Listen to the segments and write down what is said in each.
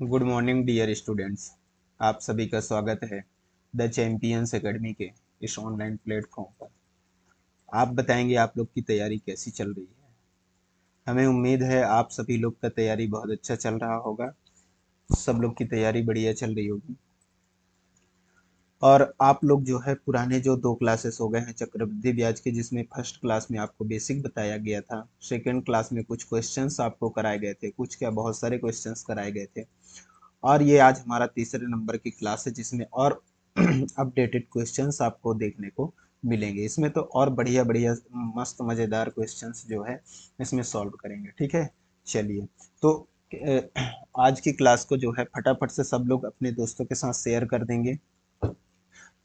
Good morning dear students. आप सभी का स्वागत है द चैंपियंस एकेडमी के इस ऑनलाइन प्लेटफॉर्म पर। आप बताएंगे आप लोग की तैयारी कैसी चल रही है। हमें उम्मीद है आप सभी लोग का तैयारी बहुत अच्छा चल रहा होगा। सब लोग की तैयारी बढ़िया चल रही होगी। और आप लोग जो है पुराने जो 2 क्लासेस हो गए हैं चक्रवृद्धि ब्याज के, जिसमें फर्स्ट क्लास में आपको बेसिक बताया गया था, सेकेंड क्लास में कुछ क्वेश्चंस आपको कराए गए थे, कुछ क्या बहुत सारे क्वेश्चंस कराए गए थे। और ये आज हमारा तीसरे नंबर की क्लास है जिसमें और अपडेटेड क्वेश्चंस आपको देखने को मिलेंगे। इसमें तो और बढ़िया बढ़िया मस्त मज़ेदार क्वेश्चंस जो है इसमें सॉल्व करेंगे। ठीक है, चलिए। तो आज की क्लास को जो है फटाफट से सब लोग अपने दोस्तों के साथ शेयर कर देंगे,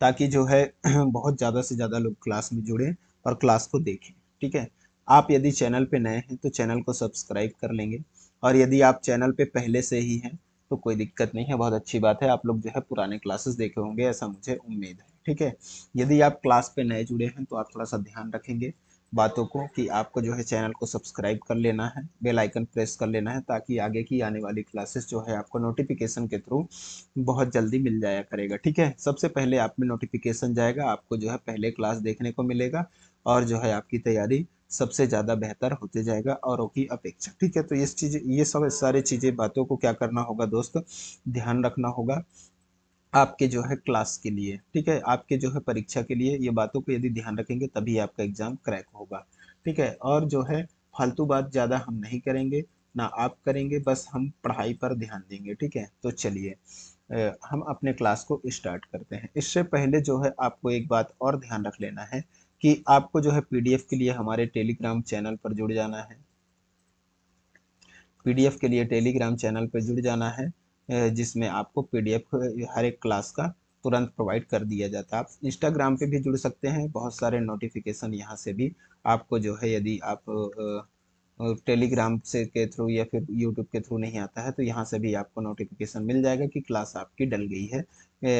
ताकि जो है बहुत ज़्यादा से ज़्यादा लोग क्लास में जुड़ें और क्लास को देखें। ठीक है, आप यदि चैनल पे नए हैं तो चैनल को सब्सक्राइब कर लेंगे, और यदि आप चैनल पे पहले से ही हैं तो कोई दिक्कत नहीं है, बहुत अच्छी बात है। आप लोग जो है पुराने क्लासेस देखे होंगे, ऐसा मुझे उम्मीद है। ठीक है, यदि आप क्लास पे नए जुड़े हैं तो आप थोड़ा सा ध्यान रखेंगे बातों को, कि आपको जो है चैनल को सब्सक्राइब कर लेना है, बेल आइकन प्रेस कर लेना है, ताकि आगे की आने वाली क्लासेस जो है आपको नोटिफिकेशन के थ्रू बहुत जल्दी मिल जाया करेगा। ठीक है, सबसे पहले आप में नोटिफिकेशन जाएगा, आपको जो है पहले क्लास देखने को मिलेगा, और जो है आपकी तैयारी सबसे ज़्यादा बेहतर होते जाएगा औरों की अपेक्षा। ठीक है, तो ये सब सारी चीज़ें बातों को क्या करना होगा दोस्त, ध्यान रखना होगा आपके जो है क्लास के लिए। ठीक है, आपके जो है परीक्षा के लिए ये बातों को यदि ध्यान रखेंगे तभी आपका एग्जाम क्रैक होगा। ठीक है, और जो है फालतू बात ज़्यादा हम नहीं करेंगे, ना आप करेंगे, बस हम पढ़ाई पर ध्यान देंगे। ठीक है, तो चलिए हम अपने क्लास को स्टार्ट करते हैं। इससे पहले जो है आपको एक बात और ध्यान रख लेना है कि आपको जो है पीडीएफ के लिए हमारे टेलीग्राम चैनल पर जुड़ जाना है। पीडीएफ के लिए टेलीग्राम चैनल पर जुड़ जाना है, जिसमें आपको पीडीएफ हर एक क्लास का तुरंत प्रोवाइड कर दिया जाता है। आप इंस्टाग्राम पे भी जुड़ सकते हैं, बहुत सारे नोटिफिकेशन यहाँ से भी आपको जो है, यदि आप टेलीग्राम से के थ्रू या फिर यूट्यूब के थ्रू नहीं आता है तो यहाँ से भी आपको नोटिफिकेशन मिल जाएगा कि क्लास आपकी डल गई है,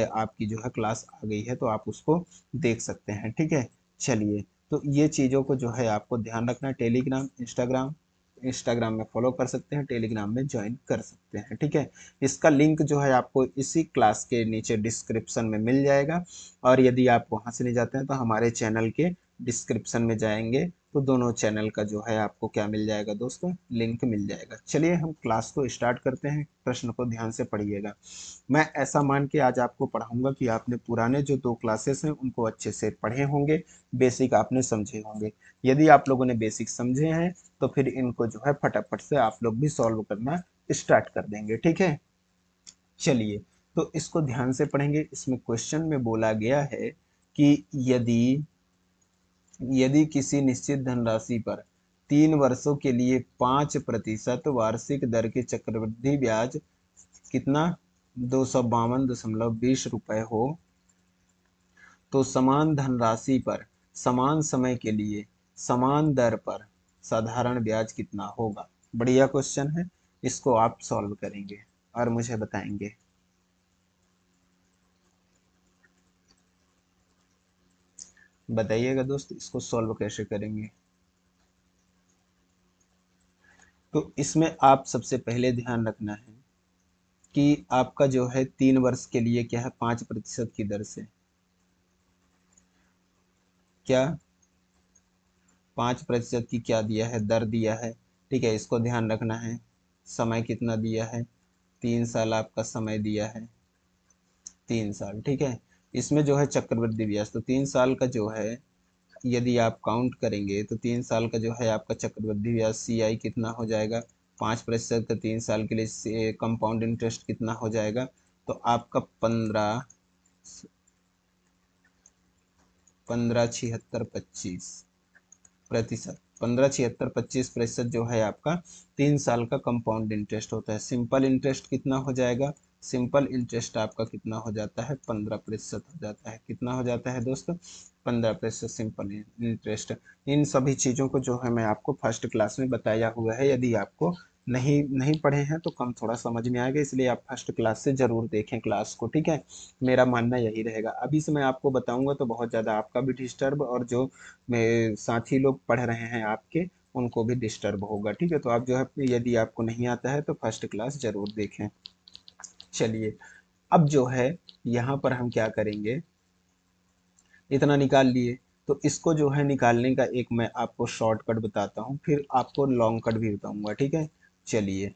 आपकी जो है क्लास आ गई है, तो आप उसको देख सकते हैं। ठीक है, चलिए। तो ये चीज़ों को जो है आपको ध्यान रखना है। टेलीग्राम, इंस्टाग्राम, इंस्टाग्राम में फॉलो कर सकते हैं, टेलीग्राम में ज्वाइन कर सकते हैं। ठीक है, इसका लिंक जो है आपको इसी क्लास के नीचे डिस्क्रिप्शन में मिल जाएगा, और यदि आप वहां से नहीं जाते हैं तो हमारे चैनल के डिस्क्रिप्शन में जाएंगे तो दोनों चैनल का जो है आपको क्या मिल जाएगा दोस्तों, लिंक मिल जाएगा। चलिए हम क्लास को स्टार्ट करते हैं। प्रश्न को ध्यान से पढ़िएगा। मैं ऐसा मान के आज आपको पढ़ाऊंगा कि आपने पुराने जो 2 क्लासेस हैं उनको अच्छे से पढ़े होंगे, बेसिक आपने समझे होंगे। यदि आप लोगों ने बेसिक समझे हैं तो फिर इनको जो है फटाफट से आप लोग भी सॉल्व करना स्टार्ट कर देंगे। ठीक है, चलिए। तो इसको ध्यान से पढ़ेंगे। इसमें क्वेश्चन में बोला गया है कि यदि यदि किसी निश्चित धनराशि पर 3 वर्षों के लिए 5% वार्षिक दर के चक्रवृद्धि ब्याज कितना 252.20 रुपए हो, तो समान धनराशि पर समान समय के लिए समान दर पर साधारण ब्याज कितना होगा। बढ़िया क्वेश्चन है, इसको आप सॉल्व करेंगे और मुझे बताएंगे। बताइएगा दोस्त, इसको सॉल्व कैसे करेंगे। तो इसमें आप सबसे पहले ध्यान रखना है कि आपका जो है 3 वर्ष के लिए क्या है, 5% की दर से, क्या 5% की क्या दिया है, दर दिया है। ठीक है, इसको ध्यान रखना है। समय कितना दिया है, 3 साल आपका समय दिया है, 3 साल। ठीक है, इसमें जो है चक्रवृद्धि ब्याज, तो 3 साल का जो है यदि आप काउंट करेंगे तो 3 साल का जो है आपका चक्रवृद्धि ब्याज सी आई कितना हो जाएगा, 5% का 3 साल के लिए कंपाउंड इंटरेस्ट कितना हो जाएगा, तो आपका 15 15 76 25%, 15 76 25% जो है आपका 3 साल का कंपाउंड इंटरेस्ट होता है। सिंपल इंटरेस्ट कितना हो जाएगा, सिंपल इंटरेस्ट आपका कितना हो जाता है, 15% हो जाता है। कितना हो जाता है दोस्तों, 15% सिंपल इंटरेस्ट। इन सभी चीज़ों को जो है मैं आपको फर्स्ट क्लास में बताया हुआ है। यदि आपको नहीं नहीं पढ़े हैं तो कम थोड़ा समझ में आएगा, इसलिए आप फर्स्ट क्लास से ज़रूर देखें क्लास को। ठीक है, मेरा मानना यही रहेगा। अभी से मैं आपको बताऊंगा तो बहुत ज़्यादा आपका भी डिस्टर्ब, और जो में साथी लोग पढ़ रहे हैं आपके, उनको भी डिस्टर्ब होगा। ठीक है, तो आप जो है यदि आपको नहीं आता है तो फर्स्ट क्लास जरूर देखें। चलिए, अब जो है यहाँ पर हम क्या करेंगे, इतना निकाल लिए, तो इसको जो है निकालने का एक मैं आपको शॉर्टकट बताता हूँ, फिर आपको लॉन्ग कट भी बताऊंगा, ठीक है। चलिए,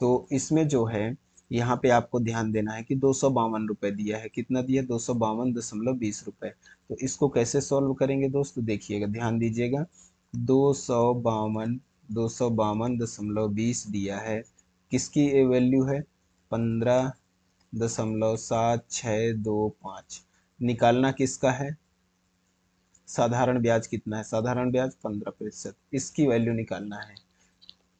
तो इसमें जो है यहाँ पे आपको ध्यान देना है कि 252 रुपये दिया है, कितना दिया, 252.20 रुपये। तो इसको कैसे सॉल्व करेंगे दोस्त, देखिएगा, ध्यान दीजिएगा। 252 दिया है, किसकी वैल्यू है, 15.7625। निकालना किसका है, साधारण ब्याज कितना है, साधारण ब्याज 15%, इसकी वैल्यू निकालना है।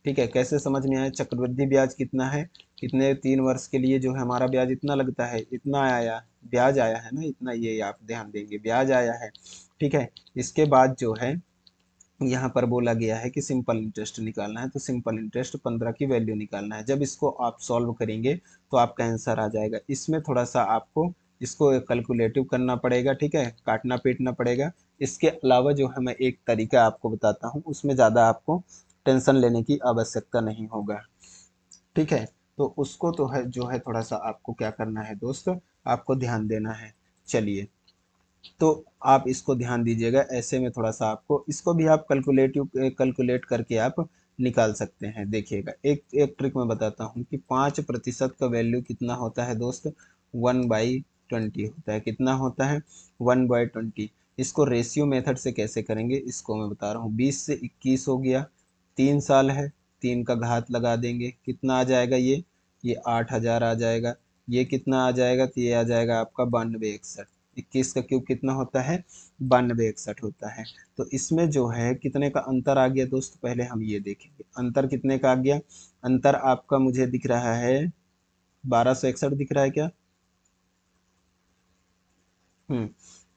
ठीक है, कैसे समझ में आया, चक्रवृद्धि ब्याज कितना है, कितने 3 वर्ष के लिए जो है हमारा ब्याज इतना लगता है, इतना आया, ब्याज आया है ना इतना, ये आप ध्यान देंगे, ब्याज आया है। ठीक है, इसके बाद जो है यहाँ पर बोला गया है कि सिंपल इंटरेस्ट निकालना है, तो सिंपल इंटरेस्ट 15 की वैल्यू निकालना है। जब इसको आप सॉल्व करेंगे तो आपका आंसर आ जाएगा। इसमें थोड़ा सा आपको इसको कैलकुलेटिव करना पड़ेगा, ठीक है, काटना पीटना पड़ेगा। इसके अलावा जो है मैं एक तरीका आपको बताता हूँ, उसमें ज़्यादा आपको टेंशन लेने की आवश्यकता नहीं होगा, ठीक है। तो उसको तो है जो है थोड़ा सा आपको क्या करना है दोस्त, आपको ध्यान देना है। चलिए, तो आप इसको ध्यान दीजिएगा, ऐसे में थोड़ा सा आपको इसको भी आप कैलकुलेट करके आप निकाल सकते हैं। देखिएगा, एक एक ट्रिक मैं बताता हूँ कि 5% का वैल्यू कितना होता है दोस्त, 1/20 होता है। कितना होता है, 1/20। इसको रेशियो मेथड से कैसे करेंगे, इसको मैं बता रहा हूँ। 20 से 21 हो गया, 3 साल है, 3 का घात लगा देंगे, कितना आ जाएगा, ये 8,000 आ जाएगा। ये कितना आ जाएगा, तो ये आ जाएगा आपका 9261। 21 का क्यूब कितना होता है, 9261 होता है। तो इसमें जो है कितने का अंतर आ गया दोस्त, पहले हम ये देखेंगे अंतर कितने का आ गया। अंतर आपका मुझे दिख रहा है 1261 दिख रहा है क्या,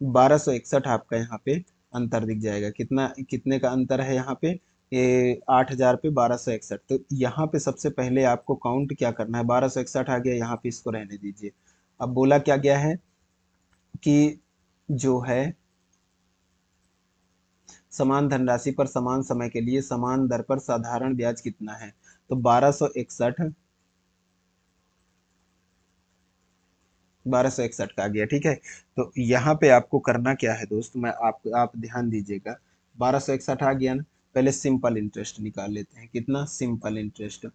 1261 आपका यहाँ पे अंतर दिख जाएगा। कितना, कितने का अंतर है यहाँ पे, ये 8,000 पे 1261। तो यहाँ पे सबसे पहले आपको काउंट क्या करना है, 1261 आ गया, यहाँ पे इसको रहने दीजिए। अब बोला क्या गया है कि जो है समान धनराशि पर समान समय के लिए समान दर पर साधारण ब्याज कितना है। तो 1261 का आ गया, ठीक है। तो यहाँ पे आपको करना क्या है दोस्त, मैं आप ध्यान दीजिएगा। 1261 आ गया ना, पहले सिंपल इंटरेस्ट निकाल लेते हैं, कितना, सिंपल इंटरेस्ट,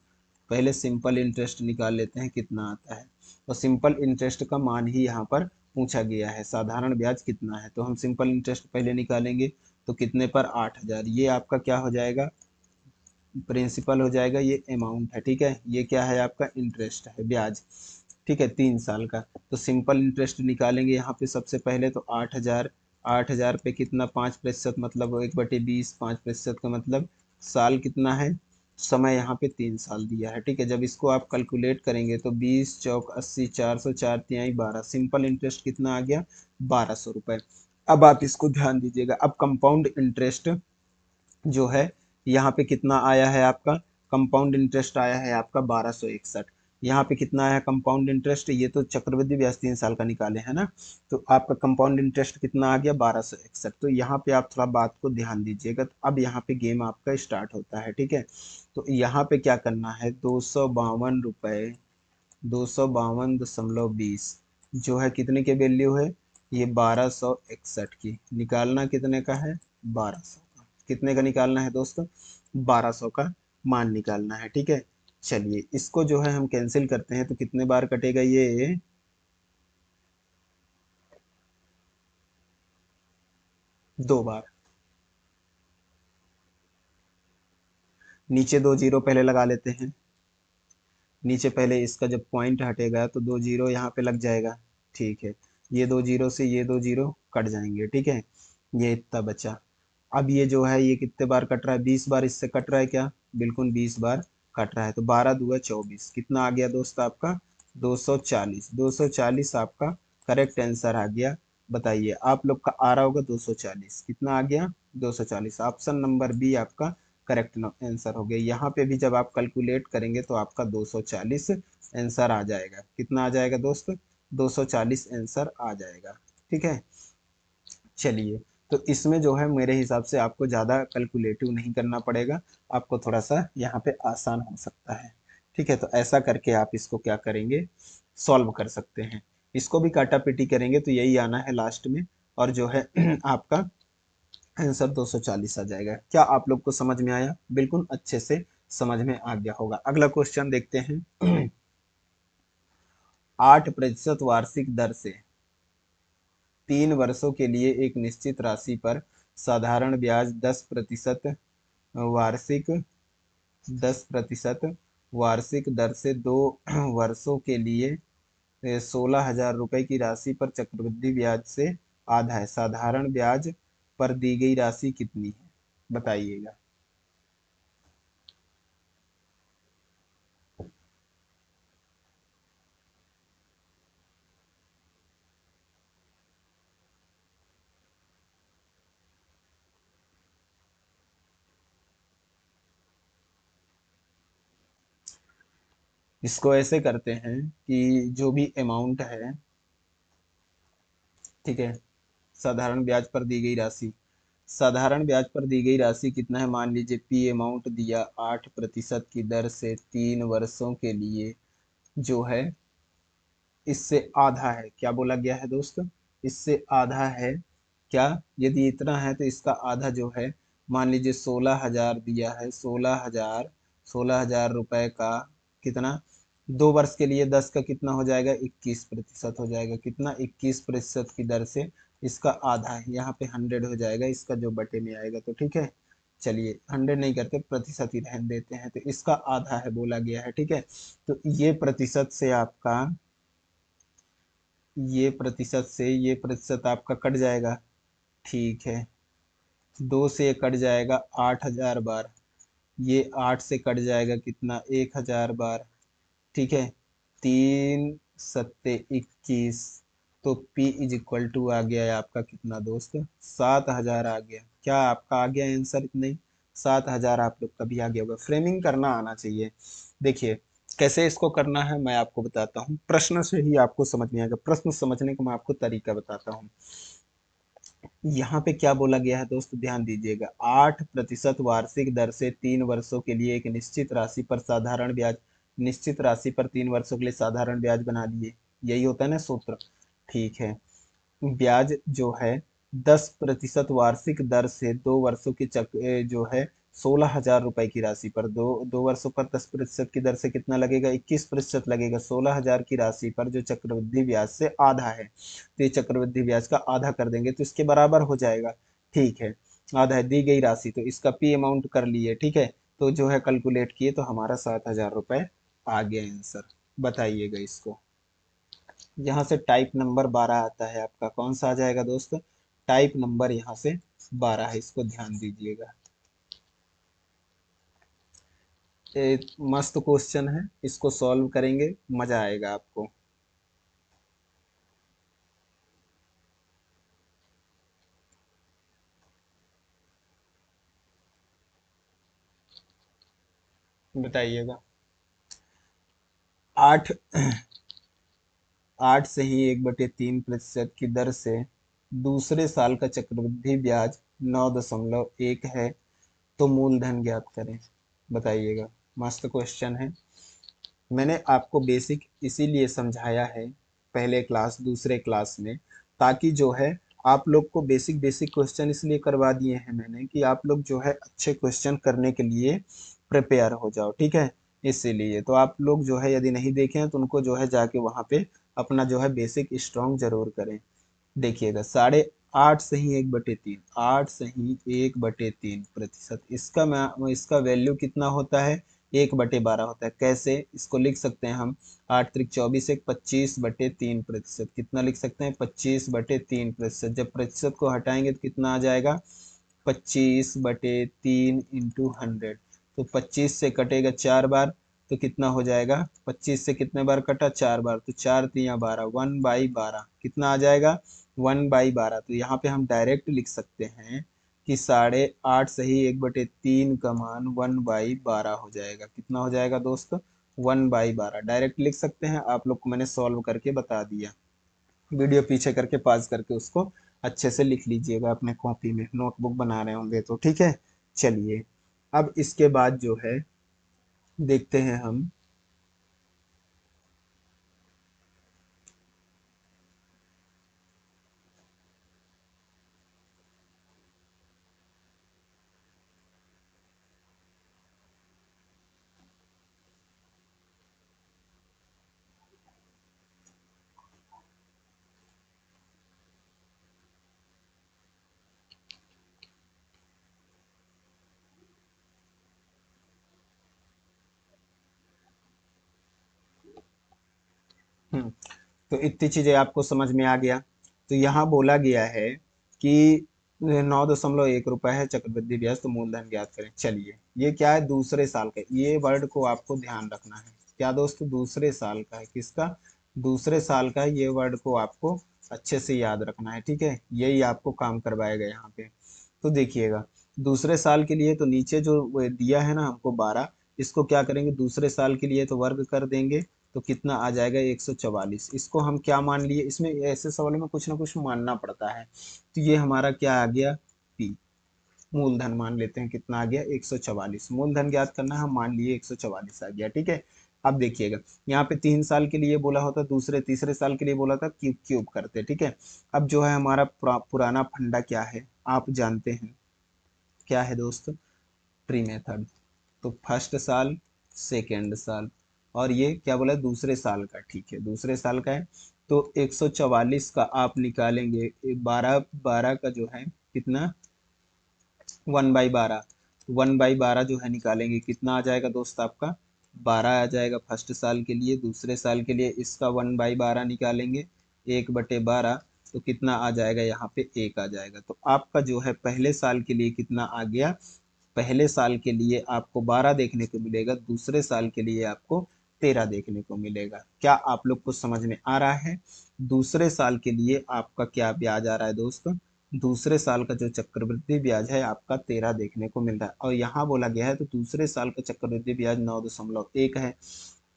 पहले सिंपल इंटरेस्ट निकाल लेते हैं कितना आता है। और सिंपल इंटरेस्ट का मान ही यहाँ पर पूछा गया है, साधारण ब्याज कितना है, तो हम सिंपल इंटरेस्ट पहले निकालेंगे। तो कितने पर, 8,000, ये आपका क्या हो जाएगा, प्रिंसिपल हो जाएगा, ये अमाउंट है, ठीक है। ये क्या है, आपका इंटरेस्ट है, ब्याज, ठीक है, 3 साल का। तो सिंपल इंटरेस्ट निकालेंगे यहाँ पे सबसे पहले, तो 8,000, 8,000 पे कितना, 5%, मतलब 1/20, 5% का मतलब साल कितना है, समय यहाँ पे 3 साल दिया है, ठीक है। जब इसको आप कैलकुलेट करेंगे तो 20 × 4 = 80, 400, 4×3 = 12, सिंपल इंटरेस्ट कितना आ गया, 1200 रुपये। अब आप इसको ध्यान दीजिएगा, अब कंपाउंड इंटरेस्ट जो है यहाँ पे कितना आया है आपका, कंपाउंड इंटरेस्ट आया है आपका 1261। यहाँ पे कितना आया कंपाउंड इंटरेस्ट, ये तो चक्रवृद्धि ब्याज 3 साल का निकाले है ना, तो आपका कंपाउंड इंटरेस्ट कितना आ गया, 1261। तो यहाँ पे आप थोड़ा बात को ध्यान दीजिएगा। तो अब यहाँ पे गेम आपका स्टार्ट होता है, ठीक है। तो यहाँ पे क्या करना है, 252 रुपये, 252.20 जो है कितने के वैल्यू है, ये 1261 की, निकालना कितने का है, 1200 का। कितने का निकालना है दोस्तों, 1200 का मान निकालना है, ठीक है। चलिए, इसको जो है हम कैंसिल करते हैं, तो कितने बार कटेगा ये, 2 बार। नीचे 2 जीरो पहले लगा लेते हैं, नीचे पहले इसका जब पॉइंट हटेगा तो 2 जीरो यहाँ पे लग जाएगा, ठीक है। ये 2 जीरो से ये 2 जीरो कट जाएंगे, ठीक है। ये इतना बचा। अब ये जो है ये कितने बार कट रहा है, 20 बार इससे कट रहा है क्या, बिल्कुल 20 बार कट रहा है। तो 12×2 = 24, कितना आ गया दोस्त आपका, 240। 240 आपका करेक्ट आंसर आ गया। बताइए, आप लोग का आ रहा होगा 240, कितना आ गया, 240। ऑप्शन नंबर बी आपका करेक्ट आंसर हो गया। यहाँ पे भी जब आप कैलकुलेट करेंगे तो आपका 240 आंसर आ जाएगा। कितना आ जाएगा दोस्त, 240 आंसर आ जाएगा, ठीक है। चलिए, तो इसमें जो है मेरे हिसाब से आपको ज़्यादा कैलकुलेटिव नहीं करना पड़ेगा, आपको थोड़ा सा यहाँ पे आसान हो सकता है। ठीक है, तो ऐसा करके आप इसको क्या करेंगे, सॉल्व कर सकते हैं। इसको भी काटा पीटी करेंगे तो यही आना है लास्ट में, और जो है आपका आंसर 240 आ जाएगा। क्या आप लोग को समझ में आया? बिल्कुल अच्छे से समझ में आ गया होगा। अगला क्वेश्चन देखते हैं। 8% वार्षिक दर से 3 वर्षों के लिए एक निश्चित राशि पर साधारण ब्याज 10% वार्षिक 10% वार्षिक दर से 2 वर्षों के लिए 16,000 रुपए की राशि पर चक्रवृद्धि ब्याज से आधा है। साधारण ब्याज पर दी गई राशि कितनी है, बताइएगा। इसको ऐसे करते हैं कि जो भी अमाउंट है, ठीक है, साधारण ब्याज पर दी गई राशि, साधारण ब्याज पर दी गई राशि कितना है, मान लीजिए पी अमाउंट दिया 8% की दर से 3 वर्षों के लिए, जो है इससे आधा है। क्या बोला गया है दोस्त, इससे आधा है। क्या, यदि इतना है तो इसका आधा जो है, मान लीजिए 16,000 दिया है, 16,000 रुपए का कितना, 2 वर्ष के लिए 10 का कितना हो जाएगा, 21% हो जाएगा। कितना, 21% की दर से इसका आधा है, यहाँ पे 100 हो जाएगा इसका जो बटे में आएगा। तो ठीक है, चलिए 100 नहीं करते, प्रतिशत ही रहने देते हैं, तो इसका आधा है बोला गया है। ठीक है, तो ये प्रतिशत से आपका, ये प्रतिशत आपका कट जाएगा। ठीक है, 2 से ये कट जाएगा 8,000 बार, ये 8 से कट जाएगा कितना, 1,000 बार। ठीक है, 3 सत्ते 21, तो P इज इक्वल टू आ गया है आपका कितना दोस्त, 7,000 आ गया। क्या आपका आ गया आंसर, इतना ही 7,000 आप लोग का भी आ गया होगा। फ्रेमिंग करना आना चाहिए। देखिए कैसे इसको करना है मैं आपको बताता हूँ, प्रश्न से ही आपको समझ में आएगा। प्रश्न समझने का मैं आपको तरीका बताता हूँ। यहाँ पे क्या बोला गया है दोस्त, ध्यान दीजिएगा। 8% वार्षिक दर से 3 वर्षों के लिए एक निश्चित राशि पर साधारण ब्याज, निश्चित राशि पर 3 वर्षों के लिए साधारण ब्याज बना लिए, यही होता है ना सूत्र। ठीक है, ब्याज जो है 10% वार्षिक दर से 2 वर्षों की जो है 16,000 रुपए की राशि पर, दो वर्षों पर 10% की दर से कितना लगेगा, 21% लगेगा। 16,000 की राशि पर जो चक्रवृद्धि ब्याज से आधा है, तो ये चक्रवृद्धि ब्याज का आधा कर देंगे तो इसके बराबर हो जाएगा। ठीक है, आधा है दी गई राशि, तो इसका पी अमाउंट कर लिए। ठीक है, तो जो है कैलकुलेट किए तो हमारा 7,000 रुपए आ गया आंसर। बताइएगा इसको। यहाँ से टाइप नंबर 12 आता है आपका, कौन सा आ जाएगा दोस्त, टाइप नंबर यहाँ से 12 है, इसको ध्यान दीजिएगा। मस्त क्वेश्चन है, इसको सॉल्व करेंगे मजा आएगा आपको। बताइएगा। 8 8 से ही 1/3% की दर से दूसरे साल का चक्रवृद्धि ब्याज 9.1 है, तो मूलधन ज्ञात करें। बताइएगा। मस्त क्वेश्चन है। मैंने आपको बेसिक इसीलिए समझाया है पहले क्लास दूसरे क्लास में, ताकि जो है आप लोग को बेसिक बेसिक क्वेश्चन इसलिए करवा दिए हैं मैंने कि आप लोग जो है अच्छे क्वेश्चन करने के लिए प्रिपेयर हो जाओ। ठीक है, इसीलिए तो आप लोग जो है यदि नहीं देखे हैं तो उनको जो है जाके वहाँ पे अपना जो है बेसिक स्ट्रॉन्ग जरूर करें। देखिएगा, 8.5 से ही 1/3, 8 से ही 1/3%, इसका वैल्यू कितना होता है, 1/12 होता है। कैसे इसको लिख सकते हैं हम, 8 × 3 = 24, 25/3%। कितना लिख सकते हैं, 25/3%। जब प्रतिशत को हटाएंगे तो कितना आ जाएगा, 25/3 इंटू 100। तो 25 से कटेगा 4 बार, तो कितना हो जाएगा, 25 से कितने बार कटा, 4 बार, तो 4×3 = 12, 1/12 कितना आ जाएगा, 1/12। तो यहाँ पे हम डायरेक्ट लिख सकते हैं कि 8.5 से ही 1/3 का मान 1/12 हो जाएगा। कितना हो जाएगा दोस्त, 1/12 डायरेक्ट लिख सकते हैं। आप लोग को मैंने सॉल्व करके बता दिया। वीडियो पीछे करके पॉज करके उसको अच्छे से लिख लीजिएगा अपने कॉपी में, नोटबुक बना रहे होंगे तो। ठीक है, चलिए अब इसके बाद जो है देखते हैं हम तो इतनी चीजें आपको समझ में आ गया। तो यहाँ बोला गया है कि 9.1 रुपए है चक्रवृद्धि ब्याज, तो मूलधन ज्ञात करें। चलिए, ये क्या है, दूसरे साल का, ये वर्ड को आपको ध्यान रखना है। क्या दोस्तों, दूसरे साल का है, किसका, दूसरे साल का है, ये वर्ड को आपको अच्छे से याद रखना है, ठीक है, यही आपको काम करवाएगा यहाँ पे। तो देखिएगा, दूसरे साल के लिए तो नीचे जो वो दिया है ना हमको 12, इसको क्या करेंगे, दूसरे साल के लिए तो वर्ग कर देंगे, तो कितना आ जाएगा, 144। इसको हम क्या मान लिए, इसमें ऐसे सवालों में कुछ ना कुछ मानना पड़ता है। तो ये हमारा क्या आ गया, पी, मूलधन मान लेते हैं, कितना आ गया, 144। मूलधन ज्ञात करना, हम मान लिए 144 आ गया, ठीक है। अब देखिएगा, यहाँ पे 3 साल के लिए बोला होता, दूसरे तीसरे साल के लिए बोला था, क्यूब क्यूब करते, ठीक है। अब जो है हमारा पुराना फंडा क्या है, आप जानते हैं, क्या है दोस्त, ट्री मेथड। तो फर्स्ट साल, सेकेंड साल, और ये क्या बोला, दूसरे साल का, ठीक है, दूसरे साल का है। तो 144 का आप निकालेंगे, 12 का जो है कितना, 1/12, 1/12 जो है निकालेंगे, कितना आ जाएगा दोस्त आपका, 12 आ जाएगा फर्स्ट साल के लिए। दूसरे साल के लिए इसका 1/12 निकालेंगे, 1/12, तो कितना आ जाएगा, यहाँ पे 1 आ जाएगा। तो आपका जो है पहले साल के लिए कितना आ गया, पहले साल के लिए आपको 12 देखने को मिलेगा, दूसरे साल के लिए आपको 13 देखने को मिलेगा। क्या आप लोग को समझ में आ रहा है, दूसरे साल के लिए आपका क्या ब्याज आ रहा है दोस्तों, दूसरे साल का जो चक्रवृद्धि ब्याज है आपका 13 देखने को मिल रहा है। और यहाँ बोला गया है तो दूसरे साल का चक्रवृद्धि ब्याज 9.1 है,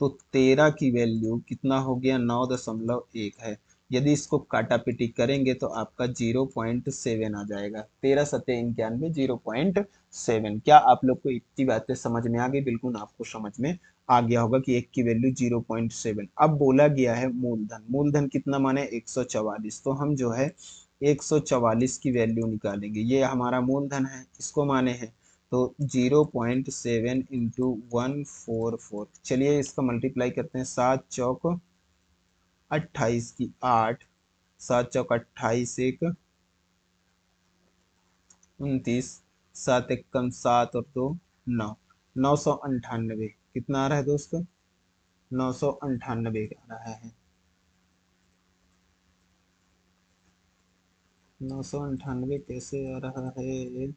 तो 13 की वैल्यू कितना हो गया, 9.1 है। यदि इसको काटा पीटी करेंगे तो आपका 0.7 आ जाएगा, 13 × 7 = 91, 0.7। क्या आप लोग को इतनी बातें समझ में आ गई, बिल्कुल आपको समझ में आ गया होगा कि एक की वैल्यू 0.7। अब बोला गया है मूलधन, मूलधन कितना माने, 144, तो हम जो है 144 की वैल्यू निकालेंगे, ये हमारा मूलधन है, इसको माने हैं, तो 0.7 इंटू 144, चलिए इसका मल्टीप्लाई करते हैं, 7 चौक 28 की 8, 7 चौक 28, 1 29, 7 एकम 7 और 2 9, 998, कितना आ रहा है दोस्तों, 998 आ रहा है, 998 कैसे आ रहा है,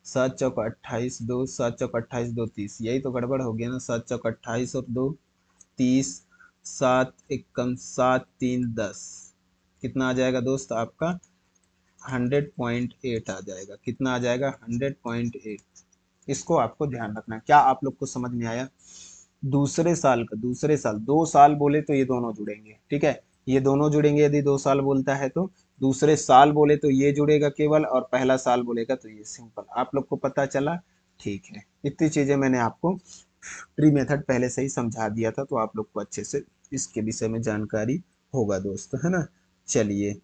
7 चौक 28 2, 7 चौक 28 2 30, यही तो गड़बड़ हो गया ना, 7 चौक 28 और 2 30, 7 एकम 7 3 10, कितना आ जाएगा दोस्त आपका, 100.8 आ जाएगा, कितना आ जाएगा, 100.8। इसको आपको ध्यान रखना है। क्या आप लोग को समझ में आया, दूसरे साल का, दूसरे साल, 2 साल बोले तो ये दोनों जुड़ेंगे, ठीक है, ये दोनों जुड़ेंगे, यदि 2 साल बोलता है तो दूसरे साल बोले तो ये जुड़ेगा केवल, और पहला साल बोलेगा तो ये, सिंपल, आप लोग को पता चला, ठीक है। इतनी चीजें मैंने आपको ट्री मेथड पहले से ही समझा दिया था, तो आप लोग को अच्छे से इसके विषय में जानकारी होगा दोस्त, है ना। चलिए,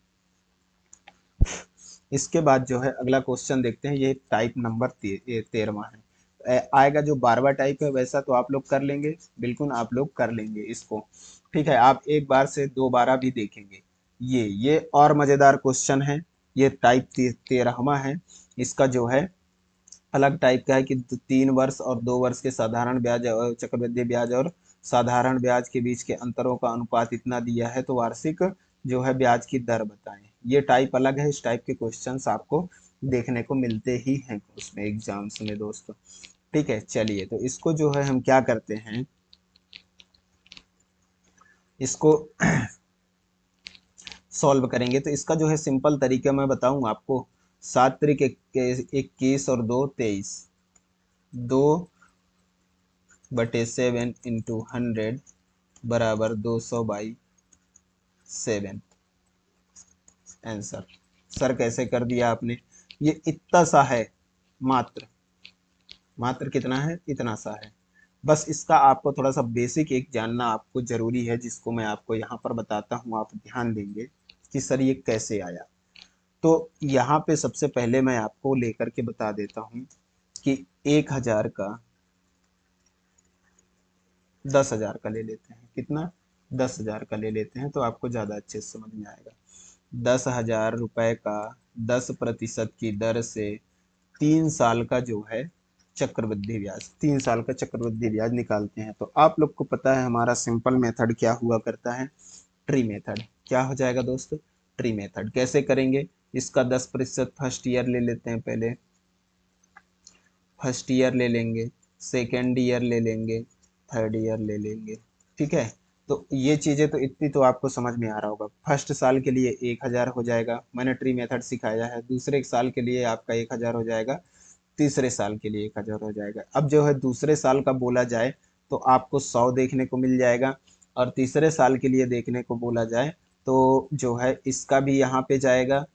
इसके बाद जो है अगला क्वेश्चन देखते हैं, ये टाइप नंबर 13वां है। आएगा जो 12वां टाइप है वैसा तो आप लोग कर लेंगे, बिल्कुल आप लोग कर लेंगे इसको, ठीक है, आप एक बार से 2 बार भी देखेंगे। ये और मजेदार क्वेश्चन है, ये टाइप 13वां है। इसका जो है अलग टाइप का है कि 3 वर्ष और 2 वर्ष के साधारण ब्याज और चक्रवृद्धि ब्याज और साधारण ब्याज के बीच के अंतरों का अनुपात इतना दिया है, तो वार्षिक जो है ब्याज की दर बताएं। ये टाइप अलग है, इस टाइप के क्वेश्चंस आपको देखने को मिलते ही हैं उसमें एग्जाम्स में दोस्तों, ठीक है। चलिए, तो इसको जो है हम क्या करते हैं, इसको सॉल्व करेंगे। तो इसका जो है सिंपल तरीका मैं बताऊं आपको, 7 × 21 और 2 23, 2/7 इंटू 100 बराबर 200/7, आंसर। सर कैसे कर दिया आपने, ये इतना सा है, मात्र, मात्र कितना है, इतना सा है। बस इसका आपको थोड़ा सा बेसिक एक जानना आपको जरूरी है, जिसको मैं आपको यहाँ पर बताता हूँ, आप ध्यान देंगे कि सर ये कैसे आया। तो यहाँ पे सबसे पहले मैं आपको लेकर के बता देता हूँ कि 1,000 का 10,000 का ले लेते हैं, कितना, 10,000 का ले लेते हैं, तो आपको ज़्यादा अच्छे से समझ में आएगा। 10,000 रुपए का 10% की दर से 3 साल का जो है चक्रवृद्धि ब्याज, 3 साल का चक्रवृद्धि ब्याज निकालते हैं। तो आप लोग को पता है हमारा सिंपल मेथड क्या हुआ करता है, ट्री मेथड। क्या हो जाएगा दोस्त, ट्री मेथड। कैसे करेंगे, इसका 10% फर्स्ट ईयर ले लेते हैं, पहले फर्स्ट ईयर ले लेंगे, सेकेंड ईयर ले लेंगे, थर्ड ईयर ले लेंगे। ठीक है, तो ये चीजें तो इतनी तो आपको समझ में आ रहा होगा। फर्स्ट साल के लिए 1000 हो जाएगा, मैंने ट्री मेथड सिखाया है। दूसरे साल के लिए आपका 1000 हो जाएगा, तीसरे साल के लिए 1000 हो जाएगा। अब जो है दूसरे साल का बोला जाए तो आपको 100 देखने को मिल जाएगा, और तीसरे साल के लिए देखने को बोला जाए तो जो है इसका भी यहाँ पे जाएगा।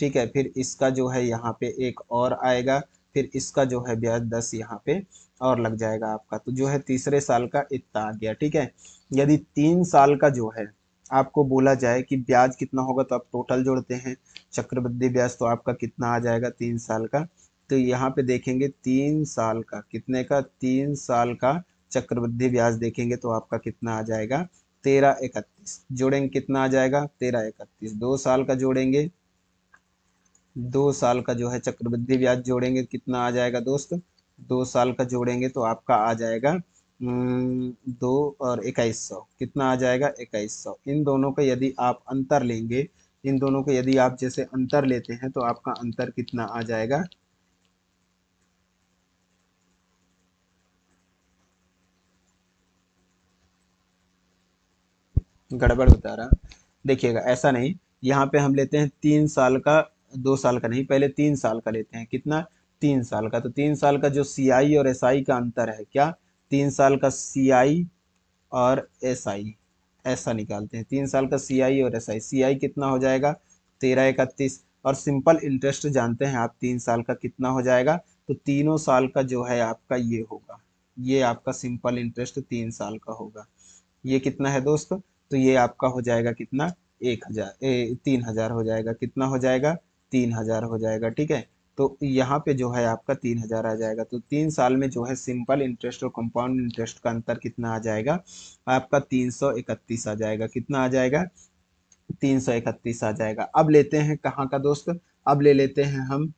ठीक है, फिर इसका जो है यहाँ पे एक और आएगा, फिर इसका जो है ब्याज 10 यहाँ पे और लग जाएगा आपका। तो जो है तीसरे साल का इतना आ गया। ठीक है, यदि 3 साल का जो है आपको बोला जाए कि ब्याज कितना होगा, तो आप टोटल जोड़ते हैं चक्रवृद्धि ब्याज, तो आपका कितना आ जाएगा 3 साल का। तो यहाँ पे देखेंगे 3 साल का कितने का, 3 साल का चक्रवृद्धि ब्याज देखेंगे तो आपका कितना आ जाएगा, 1331। जोड़ेंगे कितना आ जाएगा, 1331। 2 साल का जोड़ेंगे, 2 साल का जो है चक्रवृद्धि ब्याज जोड़ेंगे कितना आ जाएगा दोस्त, 2 साल का जोड़ेंगे तो आपका आ जाएगा 2 और 2100, कितना आ जाएगा 2100। इन दोनों का यदि आप अंतर लेंगे, इन दोनों को यदि आप जैसे अंतर लेते हैं तो आपका अंतर कितना आ जाएगा, गड़बड़ बता रहा, देखिएगा ऐसा नहीं। यहाँ पे हम लेते हैं 3 साल का, 2 साल का नहीं, पहले 3 साल का लेते हैं। कितना, 3 साल का। तो 3 साल का जो सी आई और एस आई का अंतर है, क्या, 3 साल का सी आई और एस आई, ऐसा निकालते हैं। 3 साल का सी आई और एस आई, सी आई कितना हो जाएगा 1331। और सिंपल इंटरेस्ट जानते हैं आप 3 साल का कितना हो जाएगा, तो तीनों साल का जो है आपका ये होगा, ये आपका सिंपल इंटरेस्ट 3 साल का होगा। ये कितना है दोस्त, तो ये आपका हो जाएगा कितना, 1000, 3000 हो जाएगा। कितना हो जाएगा, 3000 हो जाएगा। ठीक है, तो यहाँ पे जो है आपका 3000 आ जाएगा। तो 3 साल में जो है सिंपल इंटरेस्ट और कंपाउंड इंटरेस्ट का अंतर कितना आ जाएगा, आपका 331 आ जाएगा। कितना आ जाएगा, 331 आ जाएगा। अब लेते हैं कहाँ का दोस्त, अब ले लेते हैं हम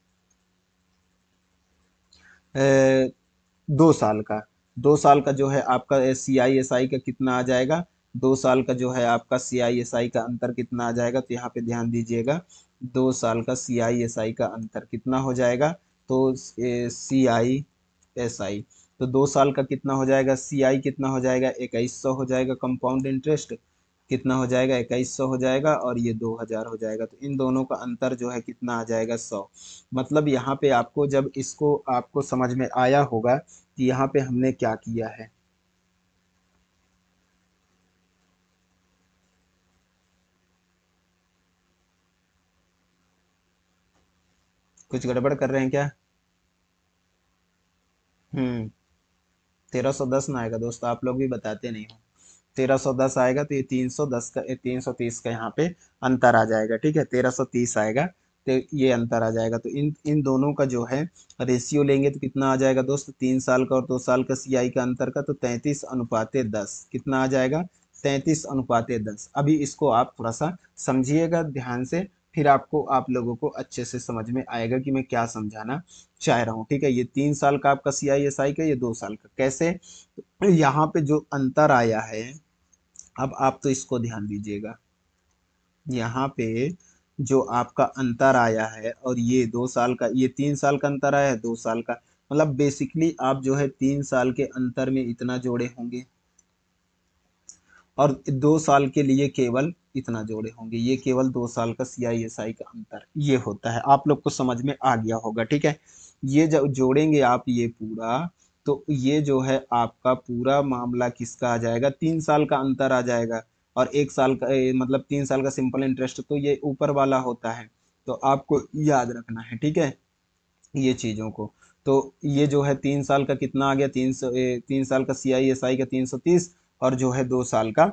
2 साल का। 2 साल का जो है आपका सी आई एस आई का कितना आ जाएगा, 2 साल का जो है आपका सी आई एस आई का अंतर कितना आ जाएगा, तो यहाँ पे ध्यान दीजिएगा। 2 साल का सी आई एस आई का अंतर कितना हो जाएगा, तो सी आई एस आई, तो 2 साल का कितना हो जाएगा, सी आई कितना हो जाएगा 2100 हो जाएगा, कंपाउंड इंटरेस्ट कितना हो जाएगा 2100 हो जाएगा, और ये 2000 हो जाएगा। तो इन दोनों का अंतर जो है कितना आ जाएगा 100। मतलब यहाँ पे आपको जब इसको आपको समझ में आया होगा कि यहाँ पे हमने क्या किया है। कुछ गड़बड़ कर रहे हैं क्या, 1310 ना आएगा दोस्त, आप लोग भी बताते नहीं हो। 1310 आएगा तो ये 310 का, 330 का यहाँ पे अंतर आ जाएगा। ठीक है, 1330 आएगा, तो ये अंतर आ जाएगा। तो इन इन दोनों का जो है रेशियो लेंगे तो कितना आ जाएगा दोस्त, 3 साल का और 2 साल का सी आई का अंतर का, तो 33:10 कितना आ जाएगा, 33:10। अभी इसको आप थोड़ा सा समझिएगा ध्यान से, फिर आपको, आप लोगों को अच्छे से समझ में आएगा कि मैं क्या समझाना चाह रहा हूँ। ठीक है, ये 3 साल का आपका सी आई एस आई का, ये 2 साल का। कैसे, यहाँ पे जो अंतर आया है, अब आप तो इसको ध्यान दीजिएगा। यहाँ पे जो आपका अंतर आया है, और ये 2 साल का, ये 3 साल का अंतर आया है, 2 साल का, मतलब बेसिकली आप जो है 3 साल के अंतर में इतना जोड़े होंगे, और 2 साल के लिए केवल इतना जोड़े होंगे। ये केवल 2 साल का सी आई एस आई का अंतर ये होता है। आप लोग को समझ में आ गया होगा। ठीक है, ये जब जोड़ेंगे आप ये पूरा, तो ये जो है आपका पूरा मामला किसका आ जाएगा, 3 साल का अंतर आ जाएगा। और 1 साल का मतलब 3 साल का सिंपल इंटरेस्ट तो ये ऊपर वाला होता है, तो आपको याद रखना है। ठीक है, ये चीजों को। तो ये जो है 3 साल का कितना आ गया, 3 साल का सी आई एस आई का 330, और जो है 2 साल का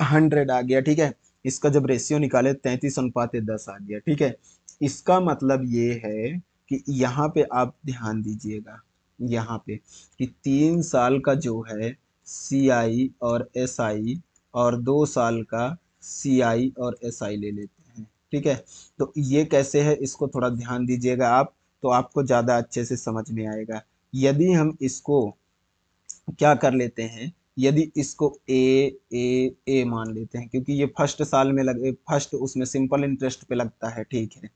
100 आ गया। ठीक है, इसका जब रेशियो निकाले 33:10 आ गया। ठीक है, इसका मतलब ये है कि यहाँ पे आप ध्यान दीजिएगा, यहाँ पे कि 3 साल का जो है सी आई और एस आई, और 2 साल का सी आई और एस आई ले लेते हैं। ठीक है। तो ये कैसे है इसको थोड़ा ध्यान दीजिएगा आप, तो आपको ज्यादा अच्छे से समझ में आएगा। यदि हम इसको क्या कर लेते हैं, यदि इसको ए मान लेते हैं, क्योंकि ये फर्स्ट साल में लगे, फर्स्ट उसमें सिंपल इंटरेस्ट पे लगता है, ठीक है।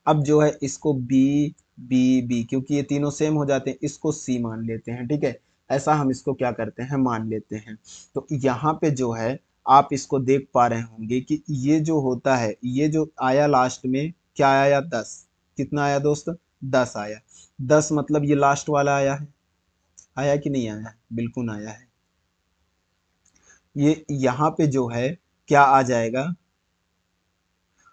अब जो है इसको बी बी, क्योंकि ये तीनों सेम हो जाते हैं, इसको सी मान लेते हैं, ठीक है। ऐसा हम इसको क्या करते हैं, मान लेते हैं। तो यहाँ पे जो है आप इसको देख पा रहे होंगे कि ये जो होता है, ये जो आया लास्ट में क्या आया, 10। कितना आया दोस्त, 10 आया। 10 मतलब ये लास्ट वाला आया है, आया कि नहीं आया है, बिल्कुल आया है। ये यहाँ पे जो है क्या आ जाएगा,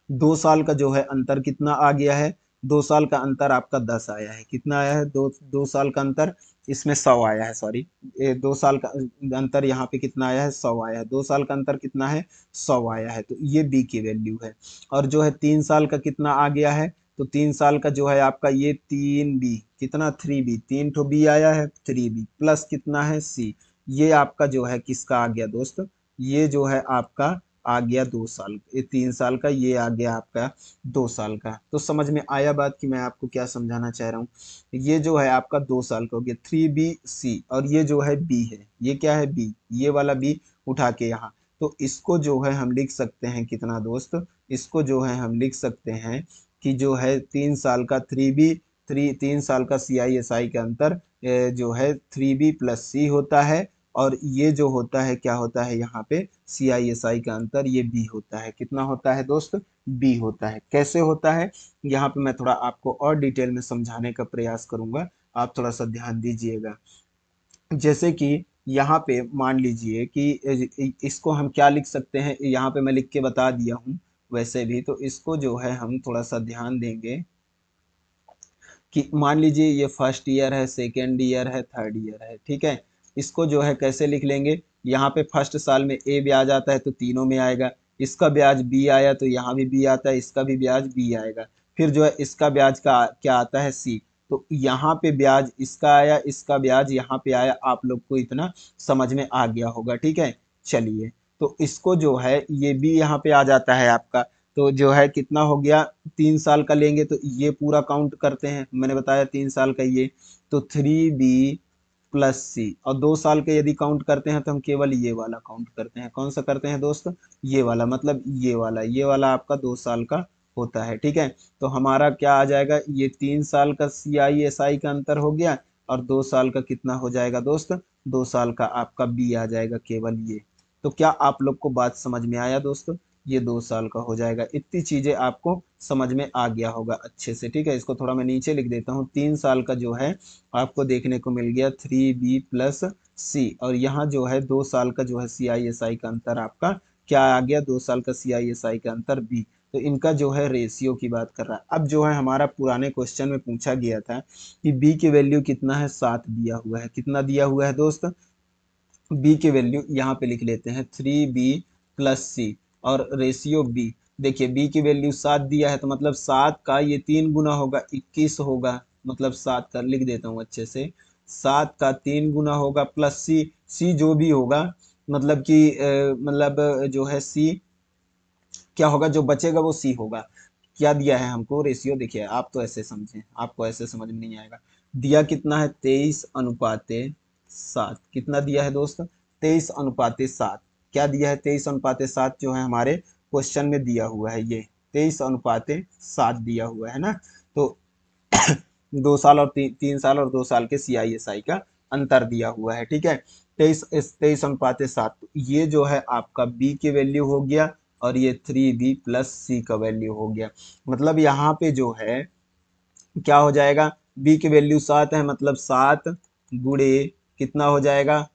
2 साल का जो है अंतर कितना आ गया है, 2 साल का अंतर आपका 10 आया है। कितना आया है, दो साल का अंतर, इसमें 100 आया है, सॉरी। 2 साल का अंतर यहाँ पे कितना आया है, 100 आया है। 2 साल का अंतर कितना है, 100 आया है। तो ये बी की वैल्यू है। और जो है 3 साल का कितना आ गया है, तो 3 साल का जो है आपका ये 3 बी, कितना 3 बी, 3 बी आया है, 3 बी प्लस कितना है, सी। ये आपका जो है किसका आ गया दोस्त, ये जो है आपका आ गया 2 साल, ये 3 साल का, ये आ गया आपका 2 साल का। तो समझ में आया बात कि मैं आपको क्या समझाना चाह रहा हूँ। ये जो है आपका 2 साल का हो गया, 3 बी सी, और ये जो है बी है, ये क्या है, बी, ये वाला बी उठा के यहाँ। तो इसको जो है हम लिख सकते हैं कितना दोस्त, इसको जो है हम लिख सकते हैं कि जो है 3 साल का 3 बी, 3 साल का CISI के अंतर जो है 3 बी प्लस सी होता है। और ये जो होता है क्या होता है यहाँ पे, CISI का अंतर ये बी होता है। कितना होता है दोस्त, बी होता है। कैसे होता है, यहाँ पे मैं थोड़ा आपको और डिटेल में समझाने का प्रयास करूंगा, आप थोड़ा सा ध्यान दीजिएगा। जैसे कि यहाँ पे मान लीजिए कि इसको हम क्या लिख सकते हैं, यहाँ पे मैं लिख के बता दिया हूँ। वैसे भी तो इसको जो है हम थोड़ा सा ध्यान देंगे कि मान लीजिए ये फर्स्ट ईयर है, सेकेंड ईयर है, थर्ड ईयर है, ठीक है। इसको जो है कैसे लिख लेंगे, यहाँ पे फर्स्ट साल में ए ब्याज आता है तो तीनों में आएगा। इसका ब्याज बी आया तो यहाँ भी बी आता है, इसका भी ब्याज बी आएगा। फिर जो है इसका ब्याज का क्या आता है, सी। तो यहाँ पे ब्याज इसका आया, इसका ब्याज यहाँ पे आया। आप लोग को इतना समझ में आ गया होगा, ठीक है। चलिए, तो इसको जो है ये भी यहाँ पे आ जाता है आपका। तो जो है कितना हो गया, 3 साल का लेंगे तो ये पूरा काउंट करते हैं, मैंने बताया 3 साल का ये। तो 3 बी प्लस सी, और 2 साल के यदि काउंट करते हैं तो हम केवल ये वाला काउंट करते हैं। कौन सा करते हैं दोस्त, ये वाला, मतलब ये वाला आपका 2 साल का होता है, ठीक है। तो हमारा क्या आ जाएगा, ये 3 साल का CISI का अंतर हो गया, और 2 साल का कितना हो जाएगा दोस्त, 2 साल का आपका बी आ जाएगा, केवल ये। तो क्या आप लोग को बात समझ में आया दोस्तों, ये 2 साल का हो जाएगा। इतनी चीजें आपको समझ में आ गया होगा अच्छे से, ठीक है। इसको थोड़ा मैं नीचे लिख देता हूँ। 3 साल का जो है आपको देखने को मिल गया 3 बी प्लस सी, और यहाँ जो है 2 साल का जो है CISI का अंतर आपका क्या आ गया, 2 साल का CISI का अंतर बी। तो इनका जो है रेशियो की बात कर रहा है। अब जो है हमारा पुराने क्वेश्चन में पूछा गया था कि बी की वैल्यू कितना है, 7 दिया हुआ है। कितना दिया हुआ है दोस्त, बी की वैल्यू यहाँ पे लिख लेते हैं 3 बी प्लस सी, और रेशियो बी। देखिए बी की वैल्यू 7 दिया है, तो मतलब 7 का ये 3 गुना होगा, 21 होगा। मतलब 7 का लिख देता हूँ अच्छे से, 7 का 3 गुना होगा प्लस सी। सी जो भी होगा, मतलब कि मतलब जो है सी क्या होगा, जो बचेगा वो सी होगा। क्या दिया है हमको रेशियो, देखिए आप तो ऐसे समझें, आपको ऐसे समझ में नहीं आएगा। दिया कितना है, 23:7। कितना दिया है दोस्त, 23:7। क्या दिया है, 23:7 जो है हमारे क्वेश्चन में दिया हुआ है, ये 23:7 दिया हुआ है ना। तो 2 साल और 3 साल और 2 साल के CISI का अंतर दिया हुआ है, ठीक है। 23:7, ये जो है आपका बी की वैल्यू हो गया, और ये 3 बी प्लस सी का वैल्यू हो गया। मतलब यहाँ पे जो है क्या हो जाएगा, बी की वैल्यू 7 है, मतलब 7 गुणे कितना हो जाएगा,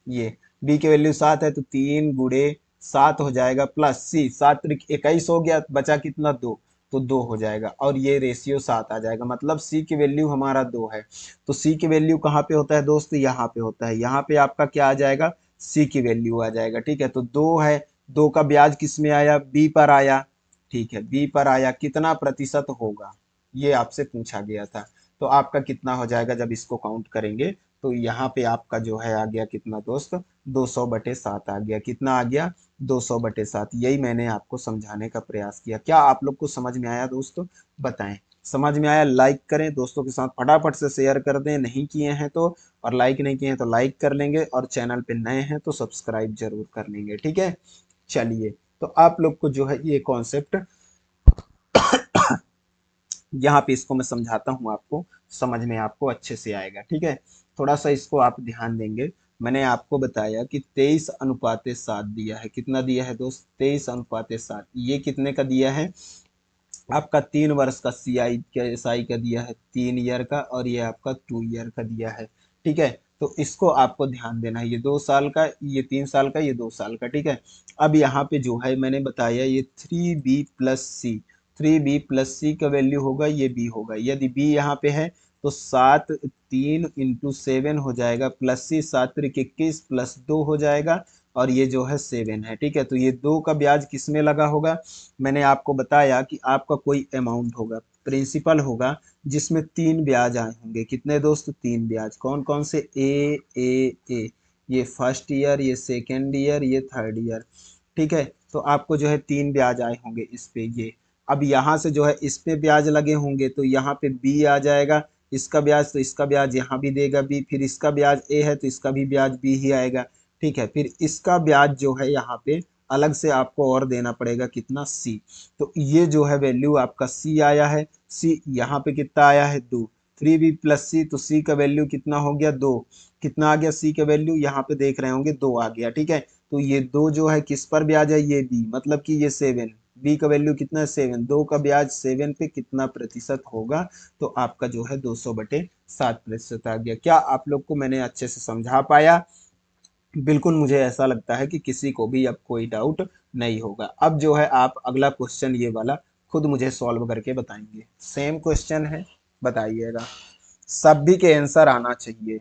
ये बी की वैल्यू 7 है तो 3 गुणे 7 हो जाएगा, प्लस सी, 7 × 21 हो गया, बचा कितना, 2। तो 2 हो जाएगा, और ये रेशियो 7 आ जाएगा। मतलब सी की वैल्यू हमारा 2 है। तो सी की वैल्यू कहाँ पे होता है दोस्त, यहाँ पे होता है। यहाँ पे आपका क्या आ जाएगा, सी की वैल्यू आ जाएगा, ठीक है। तो 2 है, 2 का ब्याज किस में आया, बी पर आया, ठीक है। बी पर आया, कितना प्रतिशत होगा, ये आपसे पूछा गया था। तो आपका कितना हो जाएगा जब इसको काउंट करेंगे, तो यहाँ पे आपका जो है आ गया कितना दोस्त, 200/7 आ गया। कितना आ गया, 200/7। यही मैंने आपको समझाने का प्रयास किया। क्या आप लोग को समझ में आया दोस्तों? बताएं। समझ में आया लाइक करें, दोस्तों के साथ फटाफट से शेयर कर दें, नहीं किए हैं तो, और लाइक नहीं किए हैं तो लाइक कर लेंगे, और चैनल पे नए हैं तो सब्सक्राइब जरूर कर लेंगे। ठीक है, चलिए। तो आप लोग को जो है ये कॉन्सेप्ट यहाँ पे इसको मैं समझाता हूँ आपको, समझ में आपको अच्छे से आएगा। ठीक है, थोड़ा सा इसको आप ध्यान देंगे। मैंने आपको बताया कि 23:7 दिया है। कितना दिया है दोस्त? 23:7। ये कितने का दिया है? आपका 3 वर्ष का CI का दिया है, 3 ईयर का, और ये आपका 2 ईयर का दिया है। ठीक है, तो इसको आपको ध्यान देना है। ये 2 साल का, ये 3 साल का, ये 2 साल का। ठीक है, अब यहाँ पे जो है मैंने बताया ये 3B+C, 3B+C का वैल्यू होगा, ये B होगा। यदि B यहाँ पे है तो 7 3 × 7 हो जाएगा, +C 7 × 21 +2 हो जाएगा, और ये जो है 7 है। ठीक है, तो ये 2 का ब्याज किस में लगा होगा? मैंने आपको बताया कि आपका कोई अमाउंट होगा, प्रिंसिपल होगा, जिसमें 3 ब्याज आए होंगे। कितने दोस्त? 3 ब्याज। कौन कौन से? ए, ये फर्स्ट ईयर, ये सेकेंड ईयर, ये थर्ड ईयर। ठीक है, तो आपको जो है 3 ब्याज आए होंगे इस पे। ये अब यहाँ से जो है इस पे ब्याज लगे होंगे, तो यहाँ पे बी आ जाएगा, इसका ब्याज, तो इसका ब्याज यहाँ भी देगा बी, फिर इसका ब्याज ए है तो इसका भी ब्याज बी ही आएगा। ठीक है, फिर इसका ब्याज जो है यहाँ पे अलग से आपको और देना पड़ेगा, कितना? सी। तो ये जो है वैल्यू आपका सी आया है। सी यहाँ पे कितना आया है? 2। 3B+C, तो सी का वैल्यू कितना हो गया? 2। कितना आ गया सी का वैल्यू? यहाँ पे देख रहे होंगे 2 आ गया। ठीक है, तो ये 2 जो है किस पर ब्याज है? ये बी, मतलब कि ये 7। बी का वैल्यू कितना है? 7। 2 का ब्याज 7 पे कितना प्रतिशत होगा? तो आपका जो है 200/7% आ गया। क्या आप लोग को मैंने अच्छे से समझा पाया? बिल्कुल, मुझे ऐसा लगता है कि किसी को भी अब कोई डाउट नहीं होगा। अब जो है आप अगला क्वेश्चन ये वाला खुद मुझे सॉल्व करके बताएंगे। सेम क्वेश्चन है, बताइएगा। सभी के आंसर आना चाहिए।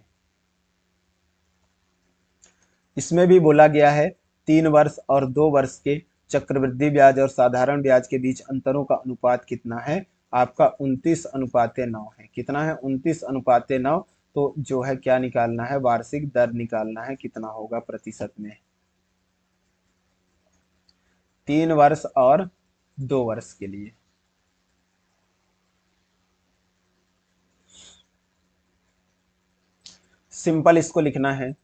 इसमें भी बोला गया है 3 वर्ष और 2 वर्ष के चक्रवृद्धि ब्याज और साधारण ब्याज के बीच अंतरों का अनुपात कितना है? आपका 29:9 है। कितना है? 29:9। तो जो है क्या निकालना है? वार्षिक दर निकालना है, कितना होगा प्रतिशत में। 3 वर्ष और 2 वर्ष के लिए। सिंपल इसको लिखना है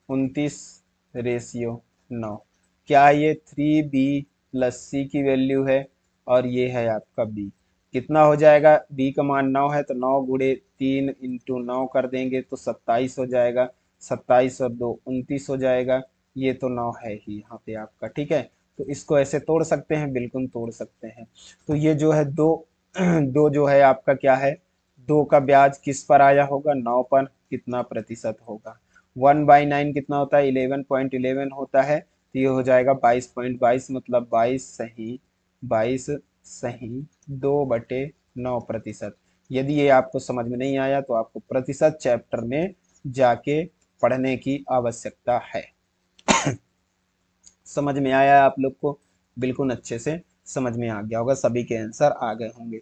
29:9। क्या ये 3B+C की वैल्यू है? और ये है आपका B। कितना हो जाएगा? B का मान 9 है, तो 9 × 3 × 9 कर देंगे तो 27 हो जाएगा। 27 और 2 29 हो जाएगा। ये तो 9 है ही यहाँ पे आपका। ठीक है, तो इसको ऐसे तोड़ सकते हैं, बिल्कुल तोड़ सकते हैं। तो ये जो है दो दो जो है आपका क्या है? 2 का ब्याज किस पर आया होगा? 9 पर। कितना प्रतिशत होगा? 1/9 कितना होता है? 11.11 होता है, तो ये हो जाएगा 22.22, मतलब 22 सही 2/9%। यदि ये आपको समझ में नहीं आया तो आपको प्रतिशत चैप्टर में जाके पढ़ने की आवश्यकता है। समझ में आया आप लोग को? बिल्कुल अच्छे से समझ में आ गया होगा, सभी के आंसर आ गए होंगे।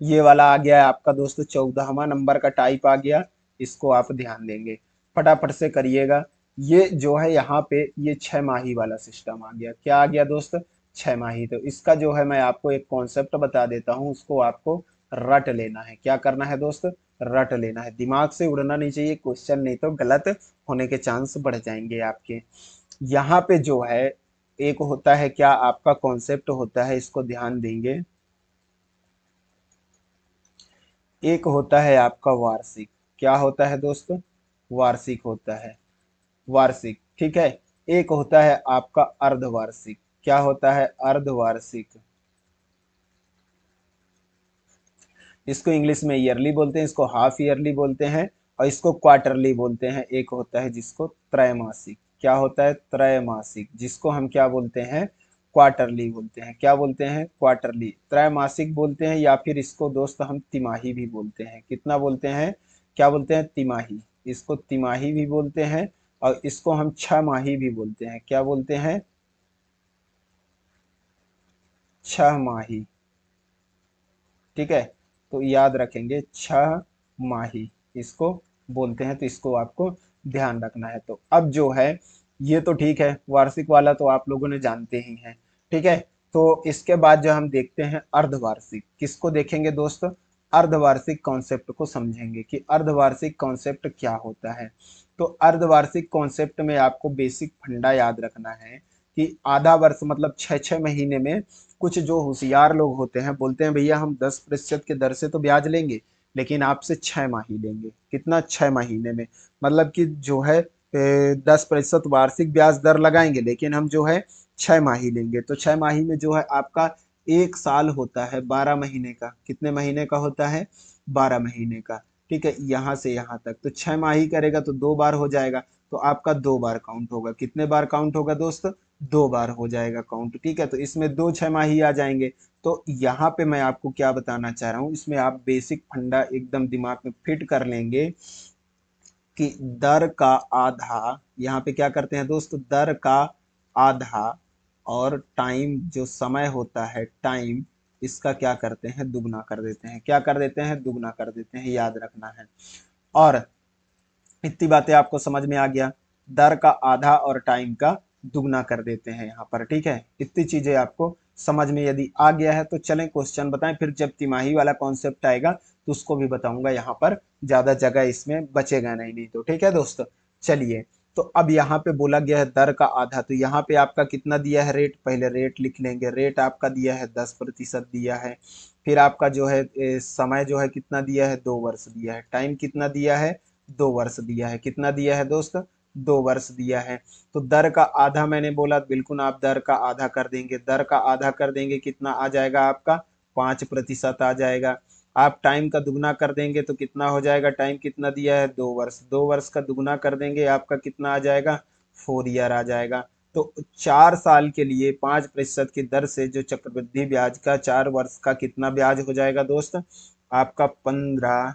ये वाला आ गया है आपका दोस्तों 14वां नंबर का टाइप आ गया। इसको आप ध्यान देंगे, फटाफट से करिएगा। ये जो है यहाँ पे ये 6 माही वाला सिस्टम आ गया। क्या आ गया दोस्त? 6 माही। तो इसका जो है मैं आपको एक कॉन्सेप्ट बता देता हूँ, उसको आपको रट लेना है। क्या करना है दोस्त? रट लेना है, दिमाग से उड़ना नहीं चाहिए क्वेश्चन, नहीं तो गलत होने के चांस बढ़ जाएंगे आपके। यहाँ पे जो है एक होता है क्या आपका कॉन्सेप्ट होता है, इसको ध्यान देंगे। एक होता है आपका वार्षिक। क्या होता है दोस्तों? वार्षिक होता है, वार्षिक। ठीक है, एक होता है आपका अर्धवार्षिक। क्या होता है? अर्धवार्षिक। इसको इंग्लिश में ईयरली बोलते हैं, इसको हाफ ईयरली बोलते हैं, और इसको क्वार्टरली बोलते हैं। एक होता है जिसको त्रैमासिक। क्या होता है? त्रैमासिक, जिसको हम क्या बोलते हैं? क्वार्टरली बोलते हैं। क्या बोलते हैं? क्वार्टरली। त्रैमासिक बोलते हैं, या फिर इसको दोस्त हम तिमाही भी बोलते हैं। कितना बोलते हैं? क्या बोलते हैं? तिमाही। इसको तिमाही भी बोलते हैं, और इसको हम 6 माही भी बोलते हैं। क्या बोलते हैं? 6 माही। ठीक है, तो याद रखेंगे 6 माही इसको बोलते हैं, तो इसको आपको ध्यान रखना है। तो अब जो है ये तो ठीक है, वार्षिक वाला तो आप लोगों ने जानते ही हैं। ठीक है, तो इसके बाद जो हम देखते हैं अर्धवार्षिक, किसको देखेंगे दोस्त? अर्धवार्षिक कॉन्सेप्ट को समझेंगे कि अर्धवार्षिक कॉन्सेप्ट क्या होता है। तो अर्धवार्षिक कॉन्सेप्ट में आपको बेसिक फंडा याद रखना है कि आधा वर्ष मतलब 6-6 महीने में कुछ जो होशियार लोग होते हैं बोलते हैं भैया हम 10% के दर से तो ब्याज लेंगे, लेकिन आपसे 6 माही लेंगे। कितना? 6 महीने में। मतलब कि जो है 10% वार्षिक ब्याज दर लगाएंगे, लेकिन हम जो है 6 माही लेंगे। तो 6 माही में जो है आपका 1 साल होता है 12 महीने का। कितने महीने का होता है? 12 महीने का। ठीक है, यहाँ से यहाँ तक तो 6 माही करेगा तो 2 बार हो जाएगा। तो आपका 2 बार काउंट होगा। कितने बार काउंट होगा दोस्त? 2 बार हो जाएगा काउंट। ठीक है, तो इसमें दो 6 माही आ जाएंगे। तो यहाँ पे मैं आपको क्या बताना चाह रहा हूँ, इसमें आप बेसिक फंडा एकदम दिमाग में फिट कर लेंगे कि दर का आधा, यहाँ पे क्या करते हैं दोस्त? दर का आधा और टाइम जो समय होता है टाइम, इसका क्या करते हैं? दुगना कर देते हैं। क्या कर देते हैं? दुगना कर देते हैं, याद रखना है। और इतनी बातें आपको समझ में आ गया? दर का आधा और टाइम का दुगना कर देते हैं यहाँ पर। ठीक है, इतनी चीजें आपको समझ में यदि आ गया है तो चलें क्वेश्चन बताएं। फिर जब तिमाही वाला कॉन्सेप्ट आएगा तो उसको भी बताऊंगा, यहाँ पर ज्यादा जगह इसमें बचेगा नहीं तो। ठीक है दोस्त, चलिए। तो अब यहाँ पे बोला गया है दर का आधा, तो यहाँ पे आपका कितना दिया है रेट? पहले रेट लिख लेंगे। रेट आपका दिया है 10% दिया है। फिर आपका जो है समय जो है कितना दिया है? 2 वर्ष दिया है। टाइम कितना दिया है? 2 वर्ष दिया है। कितना दिया है दोस्त? 2 वर्ष दिया है। तो दर का आधा मैंने बोला, बिल्कुल आप दर का आधा कर देंगे। दर का आधा कर देंगे, कितना आ जाएगा आपका? 5% आ जाएगा। आप टाइम का दुगना कर देंगे तो कितना हो जाएगा? टाइम कितना दिया है? 2 वर्ष। 2 वर्ष का दुगना कर देंगे, आपका कितना आ जाएगा? 4 ईयर आ जाएगा। तो 4 साल के लिए 5% की दर से जो चक्रवृद्धि ब्याज का 4 वर्ष का कितना ब्याज हो जाएगा दोस्त? आपका 15,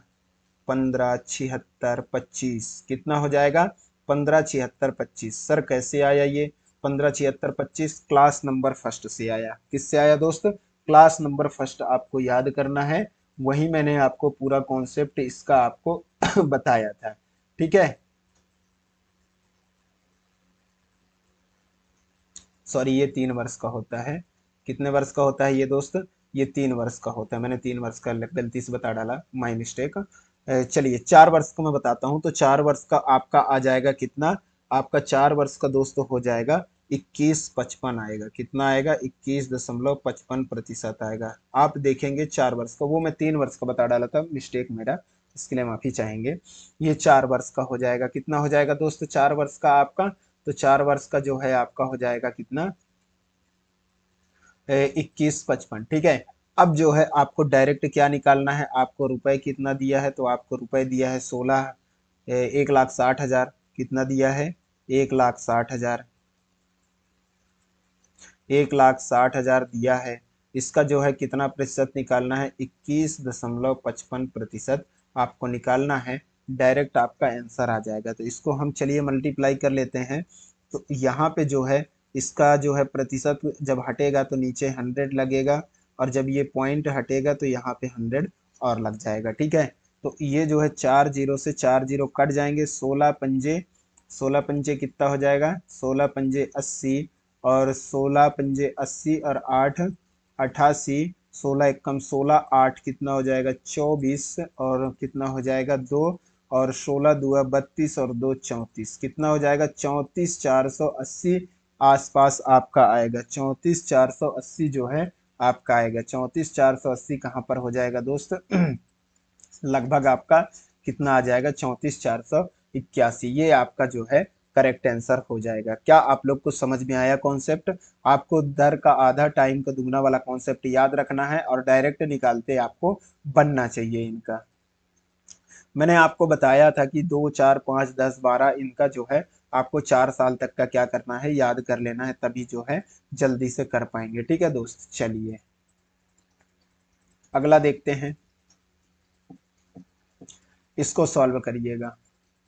15, 76, 25 कितना हो जाएगा? 15, 76, 25। सर कैसे आया ये 15, 76, 25? क्लास नंबर फर्स्ट से आया। किससे आया दोस्त? क्लास नंबर फर्स्ट आपको याद करना है। वही मैंने आपको पूरा कॉन्सेप्ट इसका आपको बताया था। ठीक है, सॉरी ये 3 वर्ष का होता है। कितने वर्ष का होता है ये दोस्त? ये 3 वर्ष का होता है। मैंने 3 वर्ष का गलती से बता डाला, माई मिस्टेक। चलिए 4 वर्ष का मैं बताता हूँ। तो 4 वर्ष का आपका आ जाएगा कितना? आपका 4 वर्ष का दोस्तों हो जाएगा 21,55 आएगा। कितना आएगा? 21.55% आएगा। आप देखेंगे 4 वर्ष का, वो मैं 3 वर्ष का बता डाला था, मिस्टेक मेरा, इसके लिए माफी चाहेंगे। ये 4 वर्ष का हो जाएगा। कितना हो जाएगा दोस्त 4 वर्ष का आपका? तो 4 वर्ष का जो है आपका हो जाएगा कितना? 21,55। ठीक है, अब जो है आपको डायरेक्ट क्या निकालना है? आपको रुपए कितना दिया है? तो आपको रुपए दिया है 16, 1,60,000। कितना दिया है? 1,60,000। 1,60,000 दिया है। इसका जो है कितना प्रतिशत निकालना है? 21.55% आपको निकालना है। डायरेक्ट आपका आंसर आ जाएगा। तो इसको हम चलिए मल्टीप्लाई कर लेते हैं। तो यहाँ पे जो है इसका जो है प्रतिशत जब हटेगा तो नीचे 100 लगेगा, और जब ये पॉइंट हटेगा तो यहाँ पे 100 और लग जाएगा। ठीक है, तो ये जो है 4 जीरो से 4 जीरो कट जाएंगे। 16 पंजे, 16 पंजे कितना हो जाएगा? 16 पंजे 80, और 16 पंजे 80 और 8 88, 16 एकम 16, 8 कितना हो जाएगा? 24, और कितना हो जाएगा? 2, और 16 दूआ 32, और 2 34, कितना हो जाएगा? 34,480 आसपास आपका आएगा। 34,480 जो है आपका आएगा। 34,480 कहाँ पर हो जाएगा दोस्त? लगभग आपका कितना आ जाएगा? 34,481। ये आपका जो है करेक्ट आंसर हो जाएगा। क्या आप लोग को समझ में आया कॉन्सेप्ट? आपको दर का आधा टाइम का दुगना वाला कॉन्सेप्ट याद रखना है, और डायरेक्ट निकालते आपको बनना चाहिए इनका। मैंने आपको बताया था कि 2, 4, 5, 10, 12 इनका जो है आपको 4 साल तक का क्या करना है? याद कर लेना है, तभी जो है जल्दी से कर पाएंगे। ठीक है दोस्त, चलिए अगला देखते हैं। इसको सॉल्व करिएगा।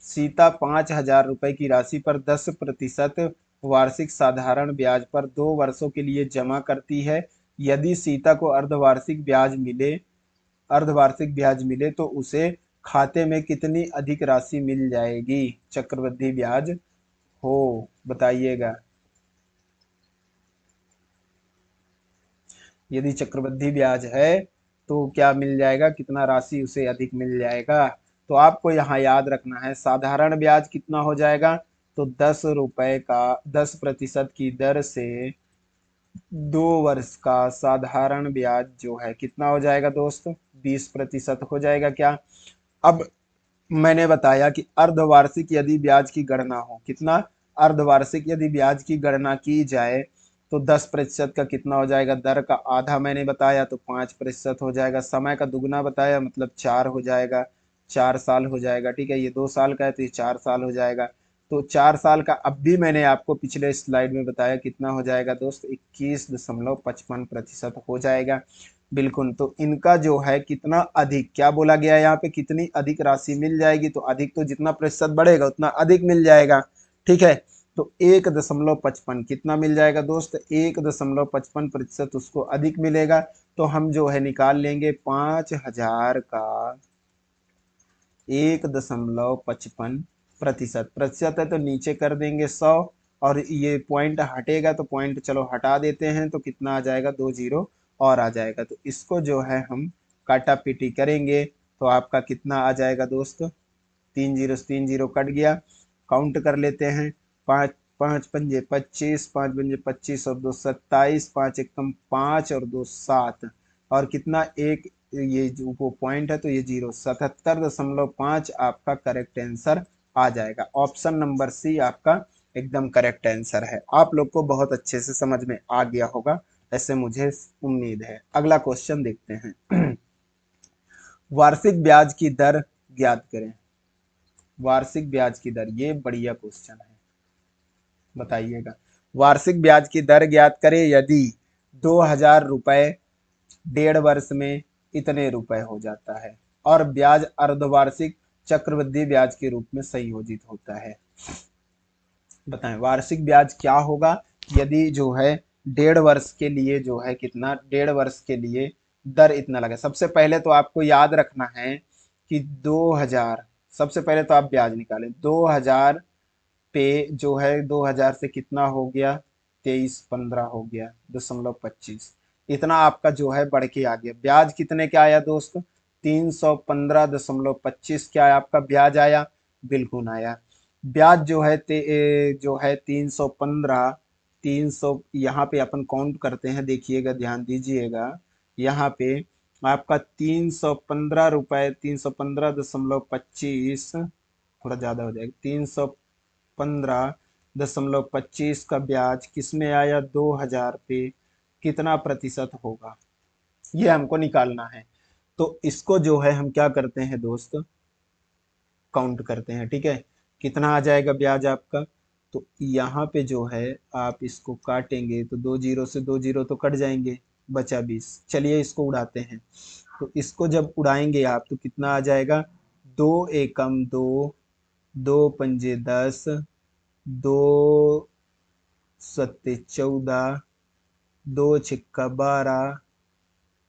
सीता 5,000 रुपए की राशि पर 10% वार्षिक साधारण ब्याज पर 2 वर्षों के लिए जमा करती है। यदि सीता को अर्धवार्षिक ब्याज मिले तो उसे खाते में कितनी अधिक राशि मिल जाएगी? चक्रवृद्धि ब्याज हो, बताइएगा। यदि चक्रवृद्धि ब्याज है तो क्या मिल जाएगा, कितना राशि उसे अधिक मिल जाएगा। तो आपको यहाँ याद रखना है साधारण ब्याज कितना हो जाएगा, तो 10 रुपए का 10% की दर से 2 वर्ष का साधारण ब्याज जो है कितना हो जाएगा दोस्त, 20% हो जाएगा क्या। अब मैंने बताया कि अर्धवार्षिक यदि ब्याज की गणना हो, कितना, अर्धवार्षिक यदि ब्याज की गणना की जाए तो 10% का कितना हो जाएगा, दर का आधा मैंने बताया तो 5% हो जाएगा, समय का दुगना बताया मतलब 4 हो जाएगा, 4 साल हो जाएगा। ठीक है, ये 2 साल का है तो ये 4 साल हो जाएगा। तो 4 साल का अब भी मैंने आपको पिछले स्लाइड में बताया कितना हो जाएगा दोस्त, 21.55% हो जाएगा। बिल्कुल, तो इनका जो है कितना अधिक, क्या बोला गया है यहाँ पे, कितनी अधिक राशि मिल जाएगी, तो अधिक तो जितना प्रतिशत बढ़ेगा उतना अधिक मिल जाएगा। ठीक है, तो 1.55 कितना मिल जाएगा दोस्त, 1.55% उसको अधिक मिलेगा। तो हम जो है निकाल लेंगे 5,000 का 1.55%, प्रतिशत है तो नीचे कर देंगे 100, और ये पॉइंट हटेगा तो पॉइंट चलो हटा देते हैं, तो कितना आ जाएगा, 2 जीरो और आ जाएगा। तो इसको जो है हम काटा पीटी करेंगे तो आपका कितना आ जाएगा दोस्त, 3 जीरो से 3 जीरो कट गया। काउंट कर लेते हैं, पाँच, 5 पंजे 25, 5 पंजे 25 और 2 27, 5 एकम 5 और 2 7, और कितना एक, ये जो वो पॉइंट है तो ये जीरो, 77.5 आपका करेक्ट आंसर आ जाएगा। ऑप्शन नंबर सी आपका एकदम करेक्ट आंसर है। आप लोग को बहुत अच्छे से समझ में आ गया होगा, ऐसे मुझे उम्मीद है। अगला क्वेश्चन देखते हैं। वार्षिक ब्याज की दर ज्ञात करें। वार्षिक ब्याज की दर, ये बढ़िया क्वेश्चन है, बताइएगा। वार्षिक ब्याज की दर ज्ञात करें यदि 2,000 रुपए 1.5 वर्ष में इतने रुपए हो जाता है और ब्याज अर्धवार्षिक चक्रवृद्धि ब्याज के रूप में संयोजित होता है। बताएं वार्षिक ब्याज क्या होगा यदि जो है 1.5 वर्ष के लिए जो है कितना, 1.5 वर्ष के लिए दर इतना लगे। सबसे पहले तो आपको याद रखना है कि 2,000, सबसे पहले तो आप ब्याज निकालें, 2,000 पे जो है 2,000 से कितना हो गया, 2315 हो गया, 0.25, इतना आपका जो है बढ़ के आ गया। ब्याज कितने का आया दोस्त, 315.25 क्या है आपका ब्याज आया, बिल्कुल आया। ब्याज जो है जो है 315, 300, यहाँ पे अपन काउंट करते हैं, देखिएगा ध्यान दीजिएगा, यहाँ पे आपका 315 रुपए, 315.25, थोड़ा ज्यादा हो जाएगा, 315.25 का ब्याज किसमें आया, 2,000 पे कितना प्रतिशत होगा, ये हमको निकालना है। तो इसको जो है हम क्या करते हैं दोस्त, काउंट करते हैं। ठीक है, कितना आ जाएगा ब्याज आपका, तो यहाँ पे जो है आप इसको काटेंगे तो 2 जीरो से 2 जीरो तो कट जाएंगे, बचा 20। चलिए इसको उड़ाते हैं, तो इसको जब उड़ाएंगे आप तो कितना आ जाएगा, 2 एकम 2, 2 पंजे 10, 2 सत्ते 14, 2 छिक्का 12,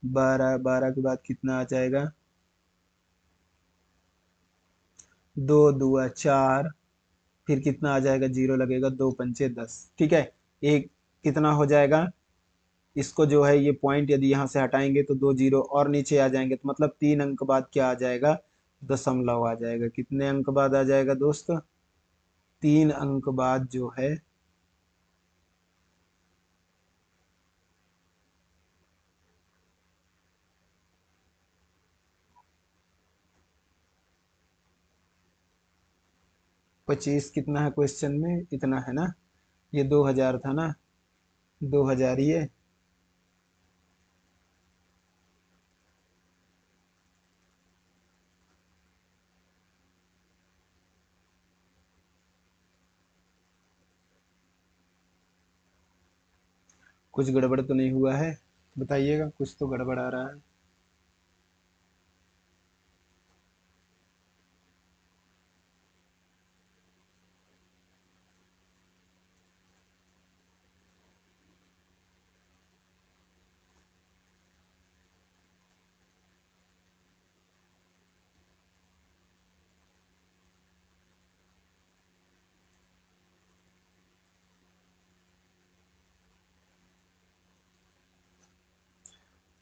12 12 के बाद कितना आ जाएगा, 2 दूआ 4, फिर कितना आ जाएगा, जीरो लगेगा, 2 पंचे 10। ठीक है, एक कितना हो जाएगा, इसको जो है ये पॉइंट यदि यहाँ से हटाएंगे तो 2 जीरो और नीचे आ जाएंगे, तो मतलब 3 अंक बाद क्या आ जाएगा, दशमलव आ जाएगा। कितने अंक बाद आ जाएगा दोस्त, 3 अंक बाद जो है 25 कितना है क्वेश्चन में, इतना है ना, ये 2,000 था ना, 2,000 ये, कुछ गड़बड़ तो नहीं हुआ है, बताइएगा, कुछ तो गड़बड़ आ रहा है।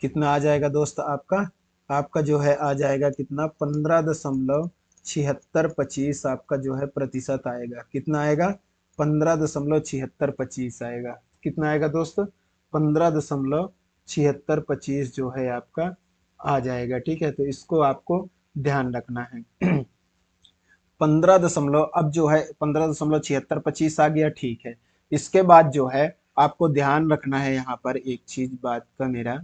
कितना आ जाएगा दोस्त आपका, आपका जो है आ जाएगा कितना, 15.7625 आपका जो है प्रतिशत आएगा। कितना आएगा, 15.7625 आएगा। कितना आएगा दोस्त, 15.7625 जो है आपका आ जाएगा। ठीक है, तो इसको आपको ध्यान रखना है। 15 दशमलव, अब जो है 15.7625 आ गया, ठीक है। इसके बाद जो है आपको ध्यान रखना है यहाँ पर एक चीज बात का मेरा,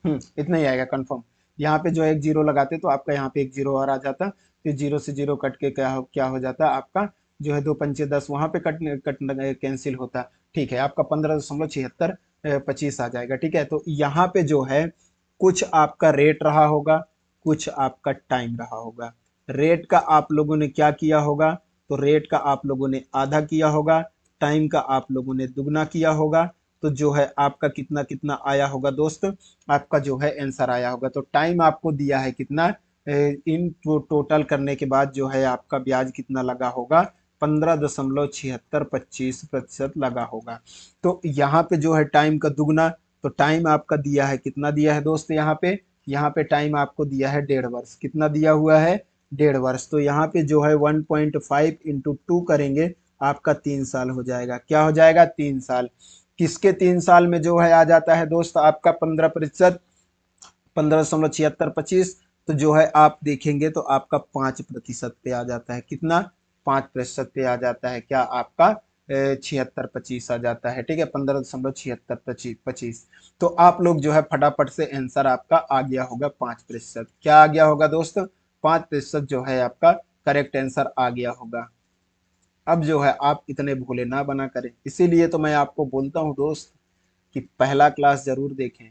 इतना ही आएगा कंफर्म। यहाँ पे जो है एक जीरो लगाते तो आपका यहाँ पे एक जीरो और आ जाता, फिर जीरो से जीरो कट के क्या हो जाता आपका, जो है दो पंचे 10, वहां पे कट कट कैंसिल होता। ठीक है, आपका 15.7625 आ जाएगा। ठीक है, तो यहाँ पे जो है कुछ आपका रेट रहा होगा, कुछ आपका टाइम रहा होगा। रेट का आप लोगों ने क्या किया होगा, तो रेट का आप लोगों ने आधा किया होगा, टाइम का आप लोगों ने दुगना किया होगा। तो जो है आपका कितना कितना आया होगा दोस्त, आपका जो है आंसर आया होगा। तो टाइम आपको दिया है कितना, इन टोटल करने के बाद जो है आपका ब्याज कितना लगा होगा, 15.7625% लगा होगा। तो यहाँ पे जो है टाइम का दुगना, तो टाइम आपका दिया है कितना, दिया है दोस्त यहाँ पे टाइम आपको दिया है 1.5 वर्ष। कितना दिया हुआ है, 1.5 वर्ष। तो यहाँ पे जो है 1.5 इंटू 2 करेंगे, आपका 3 साल हो जाएगा। क्या हो जाएगा, 3 साल। किसके 3 साल में जो है आ जाता है दोस्त आपका 15%, 15.7625, तो जो है आप देखेंगे तो आपका 5% पे आ जाता है। कितना, 5% पे आ जाता है, क्या आपका 7625 आ जाता है। ठीक है, 15.7625। तो आप लोग जो है फटाफट से आंसर आपका आ गया होगा 5%। क्या आ गया होगा दोस्त, 5% जो है आपका करेक्ट आंसर आ गया होगा। अब जो है आप इतने भोले ना बना करें, इसीलिए तो मैं आपको बोलता हूँ दोस्त कि पहला क्लास जरूर देखें।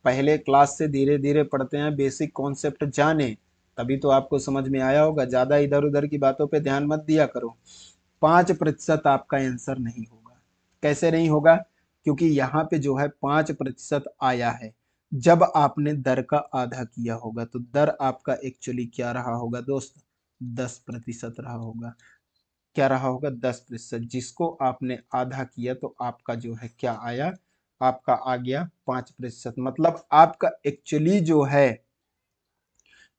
पहले क्लास से धीरे धीरे पढ़ते हैं, बेसिक कॉन्सेप्ट जाने, तभी तो आपको समझ में आया होगा। ज्यादा इधर उधर की बातों पे ध्यान मत दिया करो। 5% आपका आंसर नहीं होगा। कैसे नहीं होगा, क्योंकि यहाँ पे जो है 5% आया है। जब आपने दर का आधा किया होगा तो दर आपका एक्चुअली क्या रहा होगा दोस्त, 10% रहा होगा। क्या रहा होगा, 10%, जिसको आपने आधा किया तो आपका जो है क्या आया, आपका आ गया 5%। मतलब आपका एक्चुअली जो है,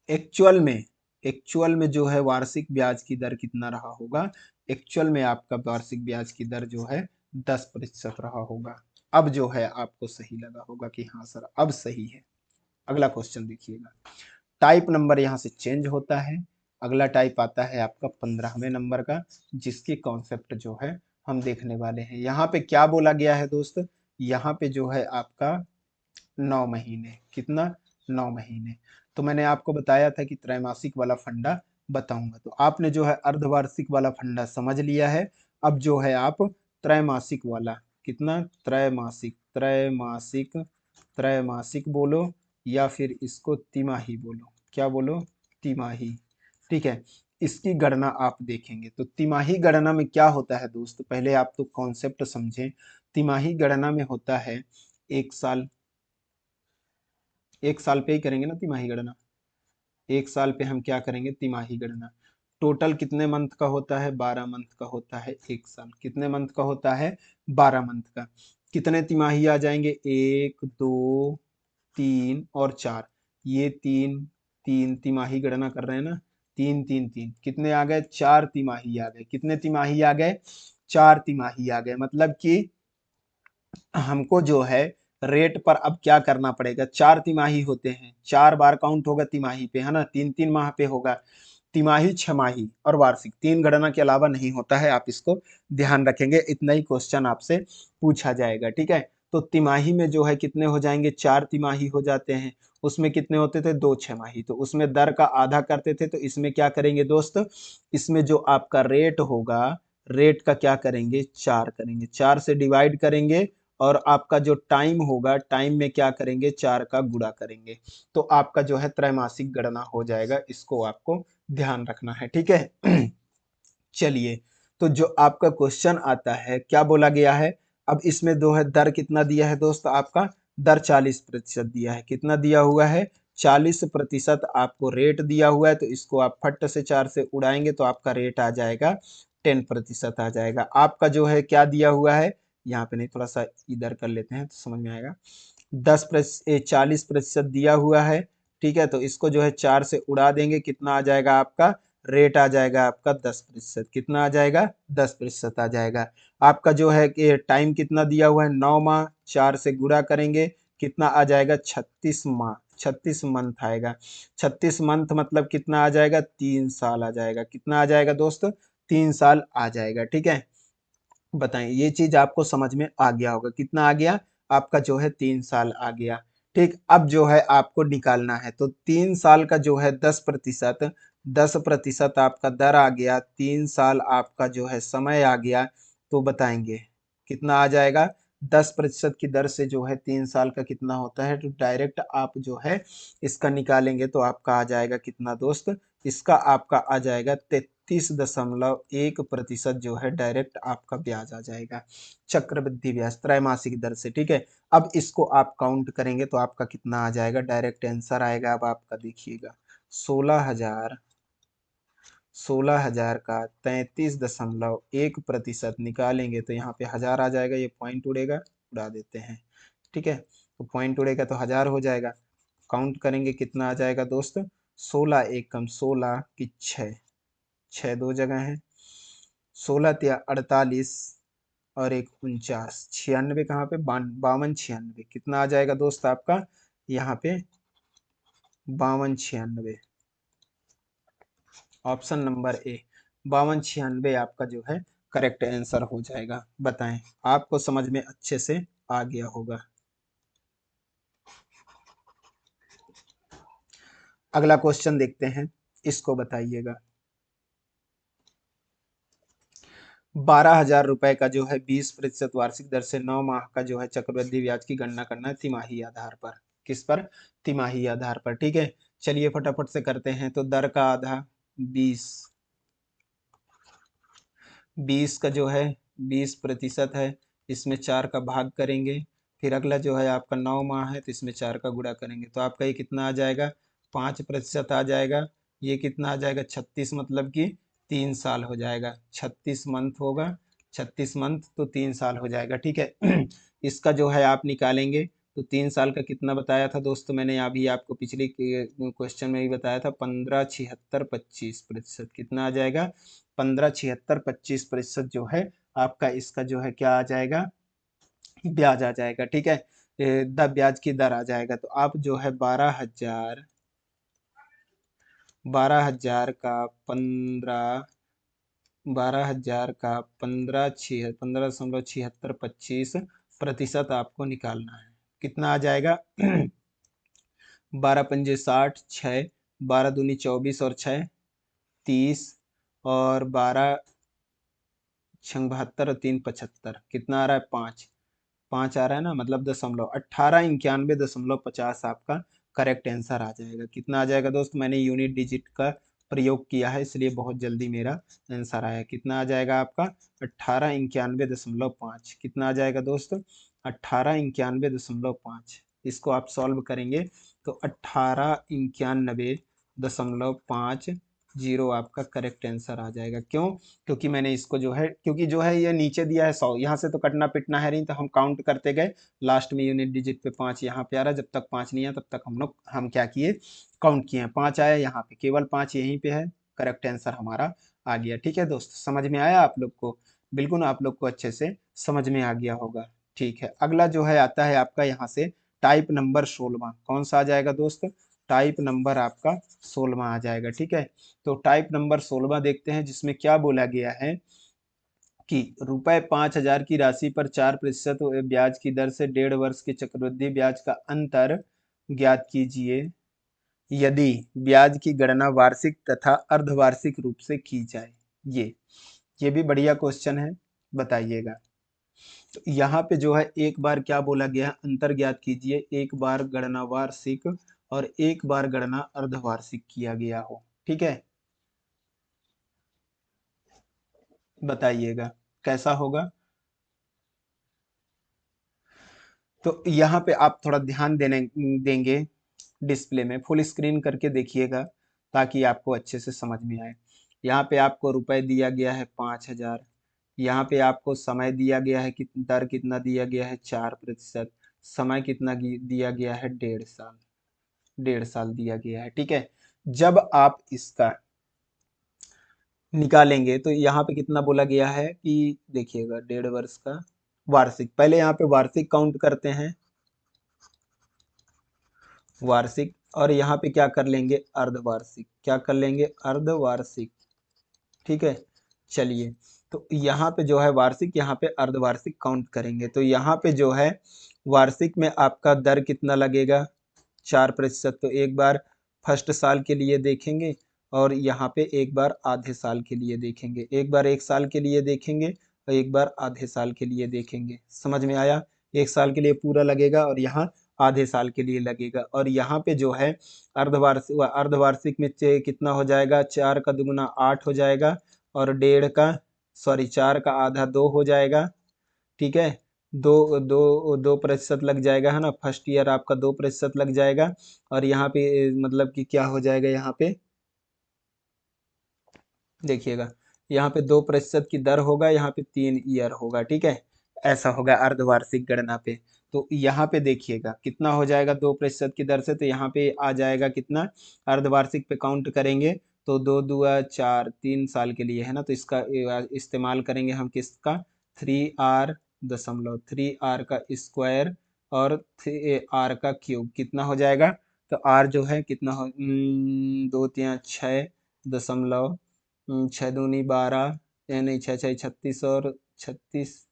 एक्चुअल में एक्चुअल में जो है वार्षिक ब्याज की दर कितना रहा होगा, एक्चुअल में आपका वार्षिक ब्याज की दर जो है 10% रहा होगा। अब जो है आपको सही लगा होगा कि हाँ सर अब सही है। अगला क्वेश्चन देखिएगा, टाइप नंबर यहाँ से चेंज होता है। अगला टाइप आता है आपका 15वें नंबर का, जिसकी कॉन्सेप्ट जो है हम देखने वाले हैं। यहाँ पे क्या बोला गया है दोस्त, यहाँ पे जो है आपका 9 महीने, कितना, 9 महीने। तो मैंने आपको बताया था कि त्रैमासिक वाला फंडा बताऊंगा, तो आपने जो है अर्धवार्षिक वाला फंडा समझ लिया है। अब जो है आप त्रैमासिक वाला, कितना, त्रैमासिक, त्रैमासिक, त्रैमासिक बोलो या फिर इसको तिमाही बोलो। क्या बोलो, तिमाही। ठीक है, इसकी गणना आप देखेंगे तो तिमाही गणना में क्या होता है दोस्त, पहले आप तो कॉन्सेप्ट समझें। तिमाही गणना में होता है 1 साल, 1 साल पे ही करेंगे ना तिमाही गणना। 1 साल पे हम क्या करेंगे, तिमाही गणना। टोटल कितने मंथ का होता है, 12 मंथ का होता है 1 साल। कितने मंथ का होता है, 12 मंथ का। कितने तिमाही आ जाएंगे, 1 2 3 और 4, ये तीन, तीन तिमाही गणना कर रहे हैं ना, तीन तीन तीन, कितने आ गए, 4 तिमाही आ गए। कितने तिमाही आ गए, 4 तिमाही आ गए। मतलब कि हमको जो है रेट पर अब क्या करना पड़ेगा, 4 तिमाही होते हैं, 4 बार काउंट होगा तिमाही पे, है ना, 3 3 माह पे होगा। तिमाही, छमाही और वार्षिक, 3 गणना के अलावा नहीं होता है, आप इसको ध्यान रखेंगे। इतना ही क्वेश्चन आपसे पूछा जाएगा। ठीक है, तो तिमाही में जो है कितने हो जाएंगे, 4 तिमाही हो जाते हैं। उसमें कितने होते थे, 2 छमाही। तो उसमें दर का आधा करते थे, तो इसमें क्या करेंगे दोस्त, इसमें जो आपका रेट होगा, रेट का क्या करेंगे, 4 करेंगे, 4 से डिवाइड करेंगे। और आपका जो टाइम होगा, टाइम में क्या करेंगे, 4 का गुणा करेंगे। तो आपका जो है त्रैमासिक गणना हो जाएगा। इसको आपको ध्यान रखना है। ठीक है। चलिए, तो जो आपका क्वेश्चन आता है, क्या बोला गया है, अब इसमें दो है, दर कितना दिया है दोस्त, आपका दर 40% दिया है। कितना दिया हुआ है, 40% आपको रेट दिया हुआ है। तो इसको आप फट से 4 से उड़ाएंगे तो आपका रेट आ जाएगा 10% आ जाएगा। आपका जो है क्या दिया हुआ है, यहाँ पे नहीं, थोड़ा सा इधर कर लेते हैं तो समझ में आएगा। 40% दिया हुआ है, ठीक है। तो इसको जो है 4 से उड़ा देंगे, कितना आ जाएगा आपका, रेट आ जाएगा आपका 10%। कितना आ जाएगा, 10% आ जाएगा। आपका जो है कि टाइम कितना दिया हुआ है, 9 माह, 4 से गुणा करेंगे, कितना आ जाएगा, 36 माह, 36 मंथ आएगा। 36 मंथ मतलब कितना आ जाएगा, 3 साल आ जाएगा। कितना आ जाएगा दोस्त, 3 साल आ जाएगा, ठीक है। बताएं, ये चीज आपको समझ में आ गया होगा। कितना आ गया आपका, जो है 3 साल आ गया, ठीक। अब जो है आपको निकालना है, तो 3 साल का जो है 10%, 10% आपका दर आ गया, 3 साल आपका जो है समय आ गया। तो बताएंगे कितना आ जाएगा, 10% की दर से जो है 3 साल का कितना होता है। तो डायरेक्ट आप जो है इसका निकालेंगे तो आपका आ जाएगा कितना दोस्त, इसका आपका आ जाएगा 33.1% जो है डायरेक्ट आपका ब्याज आ जाएगा, चक्रवृद्धि ब्याज त्रैमासिक दर से, ठीक है। अब इसको आप काउंट करेंगे तो आपका कितना आ जाएगा, डायरेक्ट आंसर आएगा। अब आपका देखिएगा 16,000, 16,000 का 33.1% निकालेंगे तो यहाँ पे 1000 आ जाएगा। ये पॉइंट उड़ेगा, उड़ा देते हैं, ठीक है। तो पॉइंट उड़ेगा तो 1000 हो जाएगा। काउंट करेंगे कितना आ जाएगा दोस्त, 16 एक कम 16 की 6, 6 दो जगह है, 16 तिया 48 और एक 49, 96 कहाँ पे, 52 96, कितना आ जाएगा दोस्त आपका यहाँ पे, 52 96। ऑप्शन नंबर ए 52 96 आपका जो है करेक्ट आंसर हो जाएगा। बताएं, आपको समझ में अच्छे से आ गया होगा। अगला क्वेश्चन देखते हैं, इसको बताइएगा। 12,000 रुपए का जो है 20% वार्षिक दर से 9 माह का जो है चक्रवृद्धि ब्याज की गणना करना है तिमाही आधार पर। किस पर, तिमाही आधार पर, ठीक है। चलिए फटाफट से करते हैं। तो दर का आधा 20, 20 का जो है 20% है, इसमें 4 का भाग करेंगे। फिर अगला जो है आपका 9 माह है तो इसमें 4 का गुणा करेंगे तो आपका ये कितना आ जाएगा, 5% आ जाएगा। ये कितना आ जाएगा, 36, मतलब कि 3 साल हो जाएगा। 36 मंथ होगा, 36 मंथ तो 3 साल हो जाएगा, ठीक है। इसका जो है आप निकालेंगे तो 3 साल का कितना बताया था दोस्तों, मैंने अभी आपको पिछले क्वेश्चन में भी बताया था, 15 76 25%। कितना आ जाएगा, 15 76 25% जो है आपका इसका जो है क्या आ जाएगा, ब्याज आ जाएगा, ठीक है। ब्याज की दर आ जाएगा। तो आप जो है 12,000, 12,000 का 15, 12,000 का 15.7675% आपको निकालना है। कितना आ जाएगा, 12 पंजे 60, 6, 12 दूनी 24 और 6 30, और 12 छंग 72 और 3 75, कितना आ रहा है, 5, 5 आ रहा है ना, मतलब दशमलव 1891.50 आपका करेक्ट आंसर आ जाएगा। कितना आ जाएगा दोस्त, मैंने यूनिट डिजिट का प्रयोग किया है इसलिए बहुत जल्दी मेरा आंसर आया। कितना आ जाएगा आपका, 1891.5। कितना आ जाएगा दोस्त, 1891.5। इसको आप सॉल्व करेंगे तो 1891.5 जीरो आपका करेक्ट आंसर आ जाएगा। क्यों, क्योंकि मैंने इसको जो है, क्योंकि जो है ये नीचे दिया है 100, यहाँ से तो कटना पिटना है नहीं, तो हम काउंट करते गए, लास्ट में यूनिट डिजिट पे 5 यहाँ पे आ रहा है। जब तक 5 नहीं आया तब तक हम क्या किए, काउंट किए हैं। 5 आया यहाँ पे, केवल 5 यहीं पे है, करेक्ट आंसर हमारा आ गया। ठीक है दोस्त, समझ में आया आप लोग को, बिल्कुल आप लोग को अच्छे से समझ में आ गया होगा। ठीक है, अगला जो है आता है आपका यहाँ से टाइप नंबर 16। कौन सा आ जाएगा दोस्त, टाइप नंबर आपका 16 आ जाएगा, ठीक है। तो टाइप नंबर 16 देखते हैं, जिसमें क्या बोला गया है कि ₹5,000 की राशि पर 4% ब्याज की दर से 1.5 वर्ष के चक्रवृद्धि ब्याज का अंतर ज्ञात कीजिए यदि ब्याज की गणना वार्षिक तथा अर्धवार्षिक रूप से की जाए। ये भी बढ़िया क्वेश्चन है, बताइएगा। तो यहाँ पे जो है एक बार क्या बोला गया है, अंतर ज्ञात कीजिए, एक बार गणना वार्षिक और एक बार गणना अर्धवार्षिक किया गया हो, ठीक है। बताइएगा कैसा होगा। तो यहाँ पे आप थोड़ा ध्यान देंगे, डिस्प्ले में फुल स्क्रीन करके देखिएगा ताकि आपको अच्छे से समझ में आए। यहाँ पे आपको रुपए दिया गया है 5,000। यहाँ पे आपको समय दिया गया है कि दर कितना दिया गया है 4%। समय कितना दिया गया है 1.5 साल। 1.5 साल दिया गया है, ठीक है। जब आप इसका निकालेंगे तो यहाँ पे कितना बोला गया है कि देखिएगा 1.5 वर्ष का वार्षिक, पहले यहाँ पे वार्षिक काउंट करते हैं, वार्षिक। और यहाँ पे क्या कर लेंगे, अर्धवार्षिक। क्या कर लेंगे, अर्धवार्षिक, ठीक है। चलिए, तो यहाँ पे जो है वार्षिक, यहाँ पे अर्धवार्षिक काउंट करेंगे तो यहाँ पे जो है वार्षिक में आपका दर कितना लगेगा 4%। तो एक बार फर्स्ट साल के लिए देखेंगे और यहाँ पे एक बार आधे साल के लिए देखेंगे, एक बार 1 साल के लिए देखेंगे और एक बार आधे साल के लिए देखेंगे। समझ में आया, 1 साल के लिए पूरा लगेगा और यहाँ आधे साल के लिए लगेगा। और यहाँ पे जो है अर्धवार्षिक, अर्धवार्षिक में कितना हो जाएगा, 4 का दुगुना 8 हो जाएगा और 4 का आधा 2 हो जाएगा, ठीक है। 2% लग जाएगा, है ना। फर्स्ट ईयर आपका 2% लग जाएगा और यहाँ पे मतलब कि क्या हो जाएगा, यहाँ पे देखिएगा, यहाँ पे 2% की दर होगा, यहाँ पे 3 ईयर होगा, ठीक है। ऐसा होगा अर्धवार्षिक गणना पे। तो यहाँ पे देखिएगा कितना हो जाएगा 2% की दर से, तो यहाँ पे आ जाएगा कितना, अर्धवार्षिक पे काउंट करेंगे तो 2 दूआ 4, 3 साल के लिए, है ना। तो इसका इस्तेमाल करेंगे हम किसका, 3r का स्क्वायर और 3r3 कितना हो जाएगा। तो r जो है कितना हो, 2 3 6 दशमलव 6 दूनी 12, नहीं 6 6 36 और 36,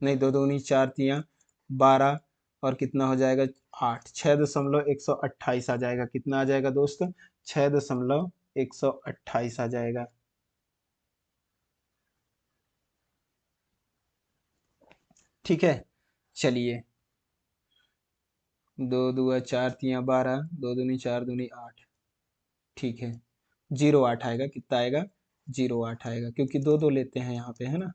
नहीं 2 दूनी 4 तियाँ 12 और कितना हो जाएगा 8, 6.128 आ जाएगा। कितना आ जाएगा दोस्त, 6.128 आ जाएगा, ठीक है। चलिए, 2 दूआ 4 तियाँ 12, 2 दूनी 4 दूनी 8, ठीक है। 0.8 आएगा, कितना आएगा, 0.8 आएगा, क्योंकि दो दो लेते हैं यहाँ पे, है ना।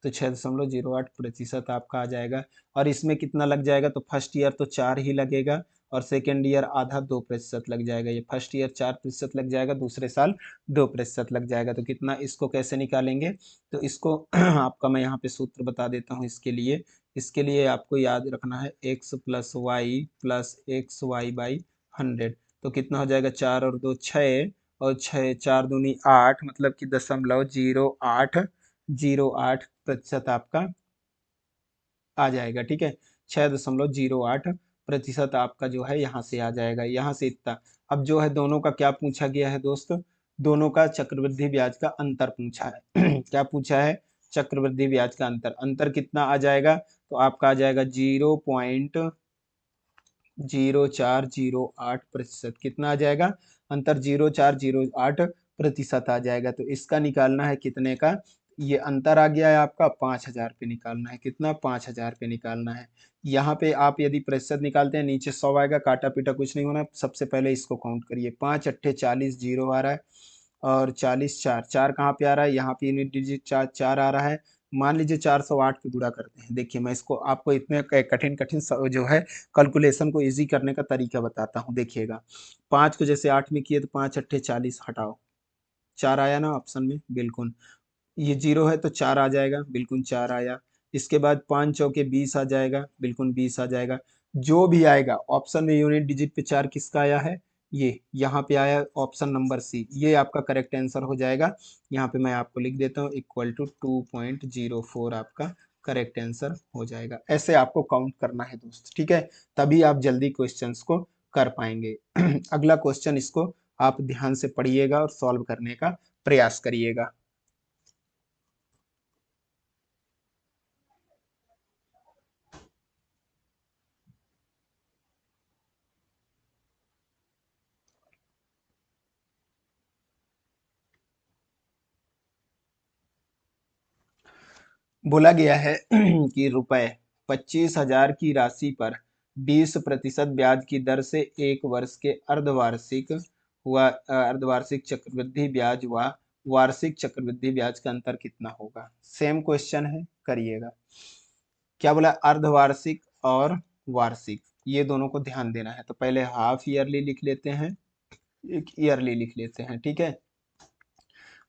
तो 6.08% आपका आ जाएगा। और इसमें कितना लग जाएगा, तो फर्स्ट ईयर तो 4 ही लगेगा और सेकेंड ईयर आधा 2% लग जाएगा। ये फर्स्ट ईयर 4% लग जाएगा, दूसरे साल 2% लग जाएगा। तो कितना, इसको कैसे निकालेंगे, तो इसको आपका मैं यहाँ पे सूत्र बता देता हूँ। इसके लिए आपको याद रखना है x+y+xy/100। तो कितना हो जाएगा, 4 और 2 6 और 6 4 दूनी 8, मतलब कि 0.08 आपका आ जाएगा, ठीक है। 6.08% आपका जो है यहाँ से आ जाएगा, यहाँ से इतना। अब जो है दोनों का क्या पूछा गया है दोस्त, दोनों का चक्रवृद्धि ब्याज का अंतर पूछा है। क्या पूछा है, चक्रवृद्धि ब्याज का अंतर। अंतर कितना आ जाएगा, तो आपका आ जाएगा 0.0408%। कितना आ जाएगा, अंतर 0.0408% आ जाएगा। तो इसका निकालना है कितने का, ये अंतर आ गया है आपका 5,000 पे निकालना है। कितना, 5,000 पे निकालना है। यहाँ पे आप यदि प्रतिशत निकालते हैं नीचे 100 आएगा, काटा पीटा कुछ नहीं होना। सबसे पहले इसको काउंट करिए, 5 8 40, 0 आ रहा है और 40 4, 4 कहाँ पे आ रहा है, यहाँ पे यूनिट डिजिट 4 आ रहा है। मान लीजिए 408 पे गुणा करते हैं। देखिए, मैं इसको आपको इतने कठिन कठिन जो है कैलकुलेशन को इजी करने का तरीका बताता हूँ। देखिएगा, 5 को जैसे 8 में किए तो 5 8 40 हटाओ, 4 आया ना ऑप्शन में, बिल्कुल। ये 0 है तो 4 आ जाएगा, बिल्कुल 4 आया। इसके बाद 5 चौके 20 आ जाएगा, बिल्कुल 20 आ जाएगा। जो भी आएगा ऑप्शन में यूनिट डिजिट पे 4 किसका आया है, ये यहाँ पे आया ऑप्शन नंबर सी, ये आपका करेक्ट आंसर हो जाएगा। यहाँ पे मैं आपको लिख देता हूँ =2.04 आपका करेक्ट आंसर हो जाएगा। ऐसे आपको काउंट करना है दोस्त, ठीक है। तभी आप जल्दी क्वेश्चंस को कर पाएंगे। अगला क्वेश्चन, इसको आप ध्यान से पढ़िएगा और सॉल्व करने का प्रयास करिएगा। बोला गया है कि रुपए 25,000 की राशि पर 20% ब्याज की दर से 1 वर्ष के अर्धवार्षिक चक्रवृद्धि ब्याज व वार्षिक चक्रवृद्धि ब्याज का अंतर कितना होगा। सेम क्वेश्चन है, करिएगा। क्या बोला, अर्धवार्षिक और वार्षिक, ये दोनों को ध्यान देना है। तो पहले हाफ ईयरली लिख लेते हैं, एक ईयरली लिख लेते हैं, ठीक है।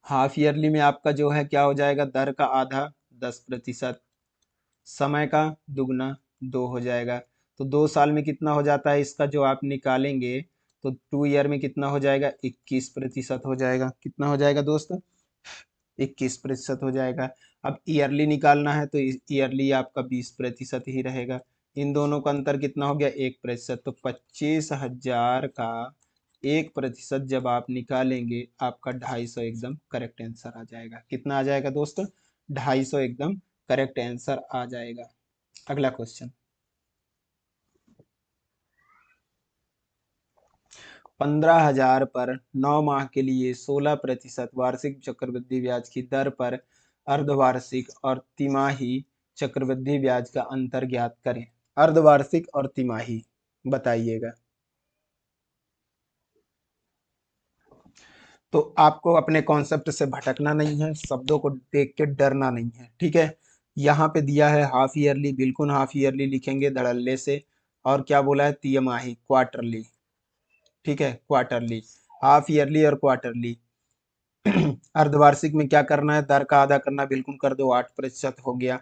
हाफ ईयरली में आपका जो है क्या हो जाएगा, दर का आधा 10%, समय का दुगना 2 हो जाएगा। तो 2 साल में कितना हो जाता है इसका जो आप निकालेंगे, तो 2 ईयर में कितना हो जाएगा, 21% हो जाएगा। कितना हो जाएगा दोस्त, 21% हो जाएगा। अब ईयरली निकालना है तो ईयरली आपका 20% ही रहेगा। इन दोनों का अंतर कितना हो गया, 1%। तो 25,000 का 1% जब आप निकालेंगे, आपका 250 एकदम करेक्ट आंसर आ जाएगा। कितना आ जाएगा दोस्त, 250 एकदम करेक्ट आंसर आ जाएगा। अगला क्वेश्चन, 15,000 पर 9 माह के लिए 16% वार्षिक चक्रवृद्धि ब्याज की दर पर अर्धवार्षिक और तिमाही चक्रवृद्धि ब्याज का अंतर ज्ञात करें। अर्धवार्षिक और तिमाही बताइएगा। तो आपको अपने कॉन्सेप्ट से भटकना नहीं है, शब्दों को देख के डरना नहीं है, ठीक है। यहाँ पे दिया है हाफ ईयरली, बिल्कुल हाफ ईयरली लिखेंगे धड़ल्ले से। और क्या बोला है, तिमाही, क्वार्टरली, ठीक है, क्वार्टरली, हाफ ईयरली और क्वार्टरली। अर्धवार्षिक में क्या करना है, दर का आधा करना, बिल्कुल कर दो, 8% हो गया।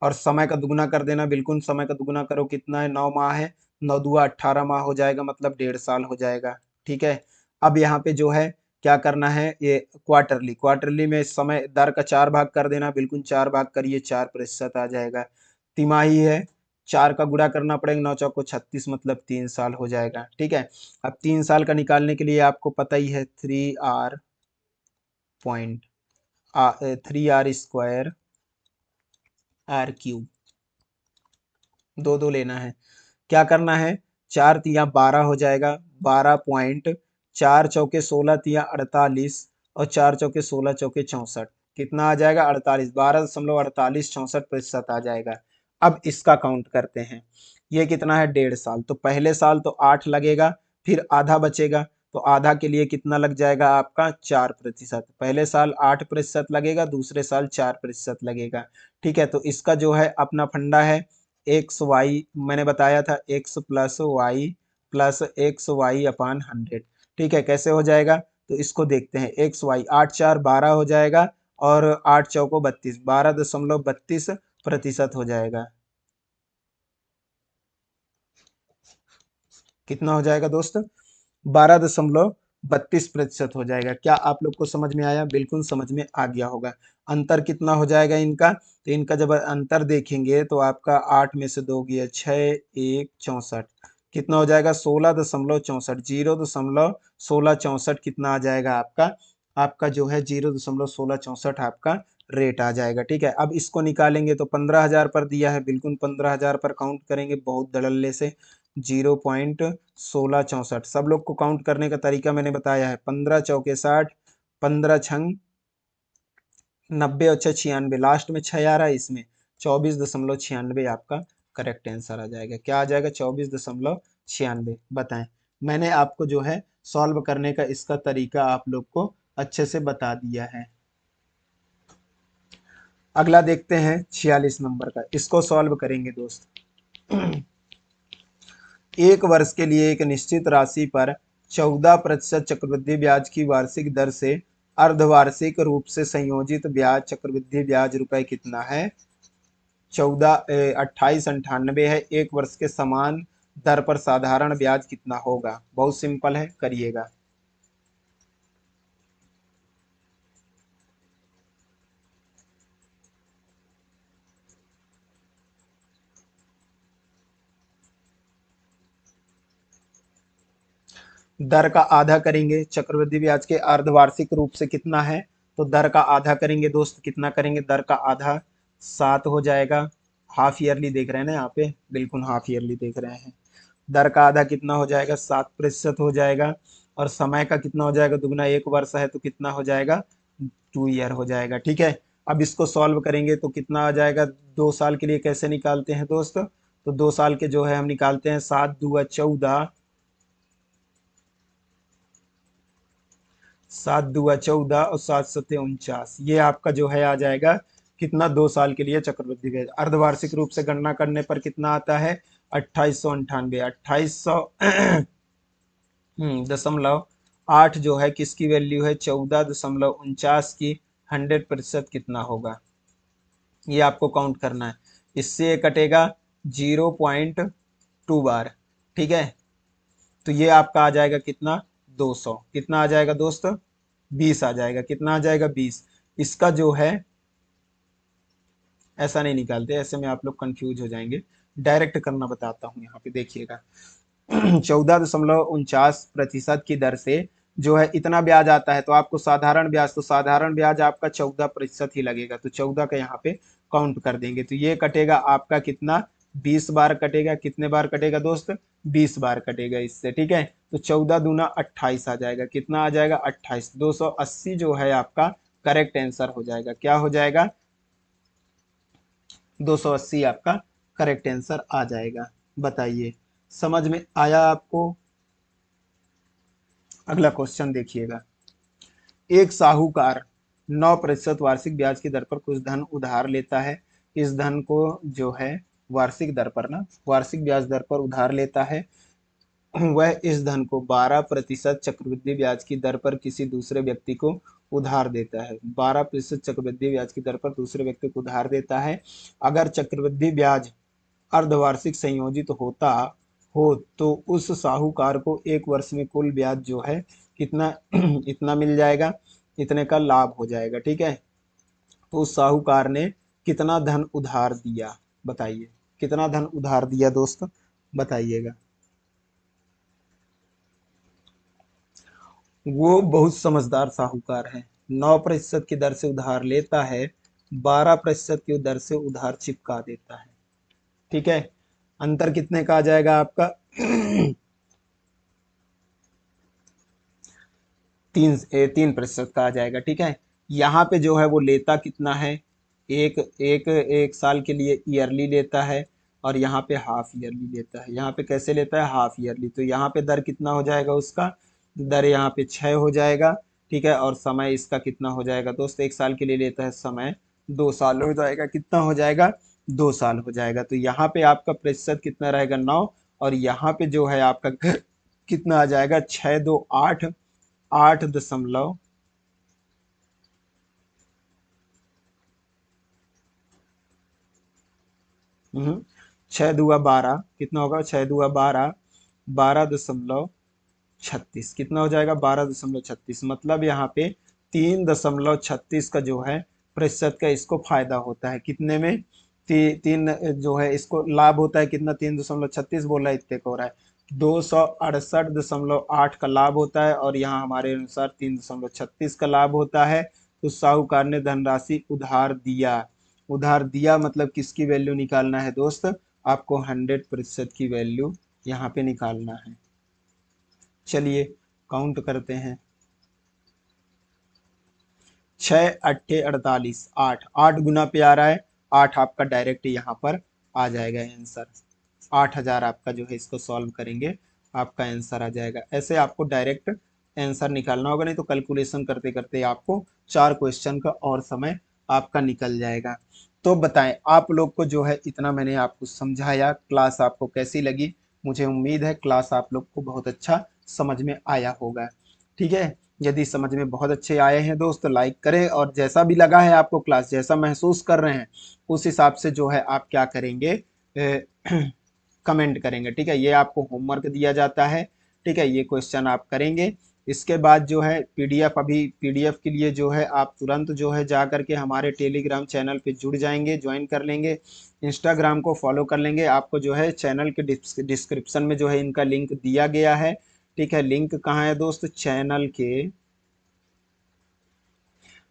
और समय का दुगना कर देना, बिल्कुल समय का दुगना करो, कितना है, 9 माह है, 9 दूआ 18 माह हो जाएगा, मतलब 1.5 साल हो जाएगा, ठीक है। अब यहाँ पे जो है क्या करना है, ये क्वार्टरली, क्वार्टरली में समय दर का 4 भाग कर देना, बिल्कुल 4 भाग करिए, 4% आ जाएगा। तिमाही है, 4 का गुणा करना पड़ेगा, 9 चौको 36, मतलब 3 साल हो जाएगा, ठीक है। अब 3 साल का निकालने के लिए आपको पता ही है, 3R R दो दो लेना है। क्या करना है, 4 तिया 12 हो जाएगा, 12.4 चौके 16 तिया 48, और 4 चौके 16 चौके 64, कितना आ जाएगा, 48, 12.4864% आ जाएगा। अब इसका काउंट करते हैं, ये कितना है, 1.5 साल। तो पहले साल तो 8 लगेगा, फिर आधा बचेगा, तो आधा के लिए कितना लग जाएगा आपका, 4%। पहले साल 8% लगेगा, दूसरे साल 4% लगेगा, ठीक है। तो इसका जो है अपना फंडा है, एक्स वाई, मैंने बताया था x+y+xy/100, ठीक है। कैसे हो जाएगा, तो इसको देखते हैं, एक्स वाई, 8×4 = 12 हो जाएगा, और 8 चौको 32, 12.32% हो जाएगा। कितना हो जाएगा दोस्त, 12.32% हो जाएगा। क्या आप लोग को समझ में आया, बिल्कुल समझ में आ गया होगा। अंतर कितना हो जाएगा इनका, तो इनका जब अंतर देखेंगे तो आपका 8 में से 2 गया 6, 1 64, कितना हो जाएगा, 16.64, 0.1664 कितना आ जाएगा आपका, आपका जो है 0.1664 आपका रेट आ जाएगा, ठीक है। अब इसको निकालेंगे तो 15,000 पर दिया है, बिल्कुल 15,000 पर काउंट करेंगे बहुत धड़ल्ले से, 0.1664। सब लोग को काउंट करने का तरीका मैंने बताया है, 15 चौके 60, 15 छंग 90, और 6 96, लास्ट में 6 आ रहा है, इसमें 24.96 आपका करेक्ट आंसर आ जाएगा। क्या आ जाएगा, 24.96। बताएं, मैंने आपको जो है सॉल्व करने का इसका तरीका आप लोग को अच्छे से बता दिया है। अगला देखते हैं 46 नंबर का, इसको सॉल्व करेंगे दोस्त। एक वर्ष के लिए एक निश्चित राशि पर 14% चक्रवृद्धि ब्याज की वार्षिक दर से अर्धवार्षिक रूप से संयोजित ब्याज चक्रवृद्धि ब्याज रुपए कितना है, 2898 है। एक वर्ष के समान दर पर साधारण ब्याज कितना होगा, बहुत सिंपल है, करिएगा। दर का आधा करेंगे, चक्रवृद्धि ब्याज के अर्धवार्षिक रूप से कितना है, तो दर का आधा करेंगे दोस्त, कितना करेंगे, दर का आधा 7 हो जाएगा। हाफ ईयरली देख रहे हैं ना यहाँ पे, बिल्कुल हाफ ईयरली देख रहे हैं। दर का आधा कितना हो जाएगा, 7% हो जाएगा। और समय का कितना हो जाएगा, दुगना, 1 वर्ष है तो कितना हो जाएगा, 2 ईयर हो जाएगा, ठीक है। अब इसको सॉल्व करेंगे तो कितना आ जाएगा, 2 साल के लिए कैसे निकालते हैं दोस्त, तो 2 साल के जो है हम निकालते हैं, 7 दूआ 14, 7 दूआ 14, और 7 सत्ते 49, ये आपका जो है आ जाएगा कितना, 2 साल के लिए चक्रवृद्धि ब्याज। अर्धवार्षिक रूप से गणना करने पर कितना आता है, 2898, 2800 दशमलव 8 जो है किसकी वैल्यू है, 14.49 की 100% कितना होगा, ये आपको काउंट करना है। इससे ये कटेगा 0.2 बार, ठीक है। तो ये आपका आ जाएगा कितना, 200। कितना आ जाएगा दोस्त, 20 आ जाएगा। कितना आ जाएगा, 20। इसका जो है ऐसा नहीं निकालते, ऐसे में आप लोग कंफ्यूज हो जाएंगे। डायरेक्ट करना बताता हूँ, यहाँ पे देखिएगा। 14.49% की दर से जो है इतना ब्याज आता है, तो आपको साधारण ब्याज, तो साधारण ब्याज आपका 14% ही लगेगा, तो 14 का यहाँ पे काउंट कर देंगे। तो ये कटेगा आपका कितना, 20 बार कटेगा। कितने बार कटेगा दोस्त, 20 बार कटेगा इससे, ठीक है। तो 14 दूना 28 आ जाएगा। कितना आ जाएगा, 28। 280 जो है आपका करेक्ट आंसर हो जाएगा। क्या हो जाएगा, 280 आपका करेक्ट आंसर आ जाएगा। बताइए, समझ में आया आपको। अगला क्वेश्चन देखिएगा। एक साहूकार 9% वार्षिक ब्याज की दर पर कुछ धन उधार लेता है। इस धन को जो है वार्षिक दर पर ना, वार्षिक ब्याज दर पर उधार लेता है। वह इस धन को 12% चक्रवृद्धि ब्याज की दर पर किसी दूसरे व्यक्ति को उधार देता है। 12% चक्रवृद्धि ब्याज की दर पर दूसरे व्यक्ति को उधार देता है। अगर चक्रवृद्धि ब्याज अर्धवार्षिक संयोजित होता हो तो उस साहूकार को एक वर्ष में कुल ब्याज जो है कितना इतना मिल जाएगा, इतने का लाभ हो जाएगा, ठीक है। तो उस साहूकार ने कितना धन उधार दिया, बताइए, कितना धन उधार दिया दोस्त, बताइएगा। वो बहुत समझदार साहूकार है, 9% की दर से उधार लेता है, 12% की दर से उधार चिपका देता है, ठीक है। अंतर कितने का आ जाएगा आपका, 3% का आ जाएगा, ठीक है। यहाँ पे जो है वो लेता कितना है, एक एक एक साल के लिए ईयरली लेता है, और यहाँ पे हाफ ईयरली लेता है। यहाँ पे कैसे लेता है, हाफ ईयरली। तो यहाँ पे दर कितना हो जाएगा उसका, दर यहाँ पे 6 हो जाएगा, ठीक है। और समय इसका कितना हो जाएगा दोस्त, एक साल के लिए लेता है, समय 2 साल हो जाएगा। कितना हो जाएगा, 2 साल हो जाएगा। तो यहाँ पे आपका प्रतिशत कितना रहेगा, 9। और यहाँ पे जो है आपका कितना आ जाएगा, 6 2 8, 8 दशमलव 6 दूआ 12, कितना होगा, 6 दूआ 12, 12.36, कितना हो जाएगा, 12.36। मतलब यहाँ पे 3.36 का जो है प्रतिशत का इसको फायदा होता है। कितने में, तीन जो है इसको लाभ होता है कितना, 3.36 बोला, इतने का हो रहा है, 268.8 का लाभ होता है। और यहाँ हमारे अनुसार 3.36 का लाभ होता है। तो साहूकार ने धनराशि उधार दिया। उधार दिया मतलब किसकी वैल्यू निकालना है दोस्त, आपको 100% की वैल्यू यहाँ पे निकालना है। चलिए काउंट करते हैं। 6 8 48, 8 8 गुना पे आ रहा है, 8 आपका डायरेक्ट यहाँ पर आ जाएगा आंसर। 8000 आपका जो है, इसको सॉल्व करेंगे आपका आंसर आ जाएगा। ऐसे आपको डायरेक्ट आंसर निकालना होगा, नहीं तो कैलकुलेशन करते करते आपको 4 क्वेश्चन का और समय आपका निकल जाएगा। तो बताएं, आप लोग को जो है इतना मैंने आपको समझाया, क्लास आपको कैसी लगी। मुझे उम्मीद है क्लास आप लोग को बहुत अच्छा समझ में आया होगा, ठीक है। यदि समझ में बहुत अच्छे आए हैं दोस्त, लाइक करें, और जैसा भी लगा है आपको क्लास, जैसा महसूस कर रहे हैं, उस हिसाब से जो है आप क्या करेंगे, कमेंट करेंगे, ठीक है। ये आपको होमवर्क दिया जाता है, ठीक है। ये क्वेश्चन आप करेंगे। इसके बाद जो है पीडीएफ, अभी पीडीएफ के लिए जो है आप तुरंत जो है जा करके हमारे टेलीग्राम चैनल पे जुड़ जाएंगे, ज्वाइन कर लेंगे, इंस्टाग्राम को फॉलो कर लेंगे। आपको जो है चैनल के डिस्क्रिप्शन में जो है इनका लिंक दिया गया है, ठीक है। लिंक कहाँ है दोस्त, चैनल के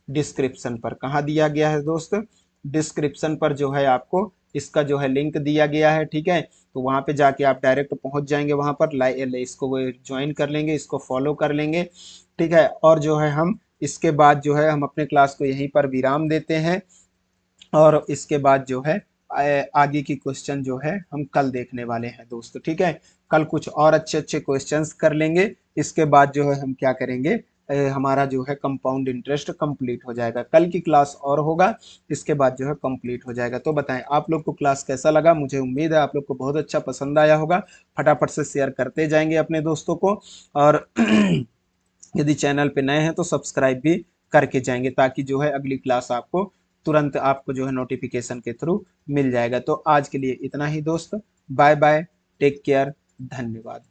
डिस्क्रिप्शन पर। कहाँ दिया गया है दोस्त, डिस्क्रिप्शन पर जो है आपको इसका जो है लिंक दिया गया है, ठीक है। तो वहाँ पे जाके आप डायरेक्ट पहुँच जाएंगे, वहाँ पर इसको वो ज्वाइन कर लेंगे, इसको फॉलो कर लेंगे, ठीक है। और जो है हम इसके बाद जो है हम अपने क्लास को यहीं पर विराम देते हैं, और इसके बाद जो है आगे की क्वेश्चन जो है हम कल देखने वाले हैं दोस्तों, ठीक है। कल कुछ और अच्छे अच्छे क्वेश्चंस कर लेंगे। इसके बाद जो है हम क्या करेंगे, हमारा जो है कंपाउंड इंटरेस्ट कंप्लीट हो जाएगा। कल की क्लास और होगा, इसके बाद जो है कंप्लीट हो जाएगा। तो बताएं आप लोग को क्लास कैसा लगा, मुझे उम्मीद है आप लोग को बहुत अच्छा पसंद आया होगा। फटाफट से शेयर करते जाएंगे अपने दोस्तों को, और यदि चैनल पे नए हैं तो सब्सक्राइब भी करके जाएंगे, ताकि जो है अगली क्लास आपको तुरंत आपको जो है नोटिफिकेशन के थ्रू मिल जाएगा। तो आज के लिए इतना ही दोस्त, बाय बाय, टेक केयर, धन्यवाद।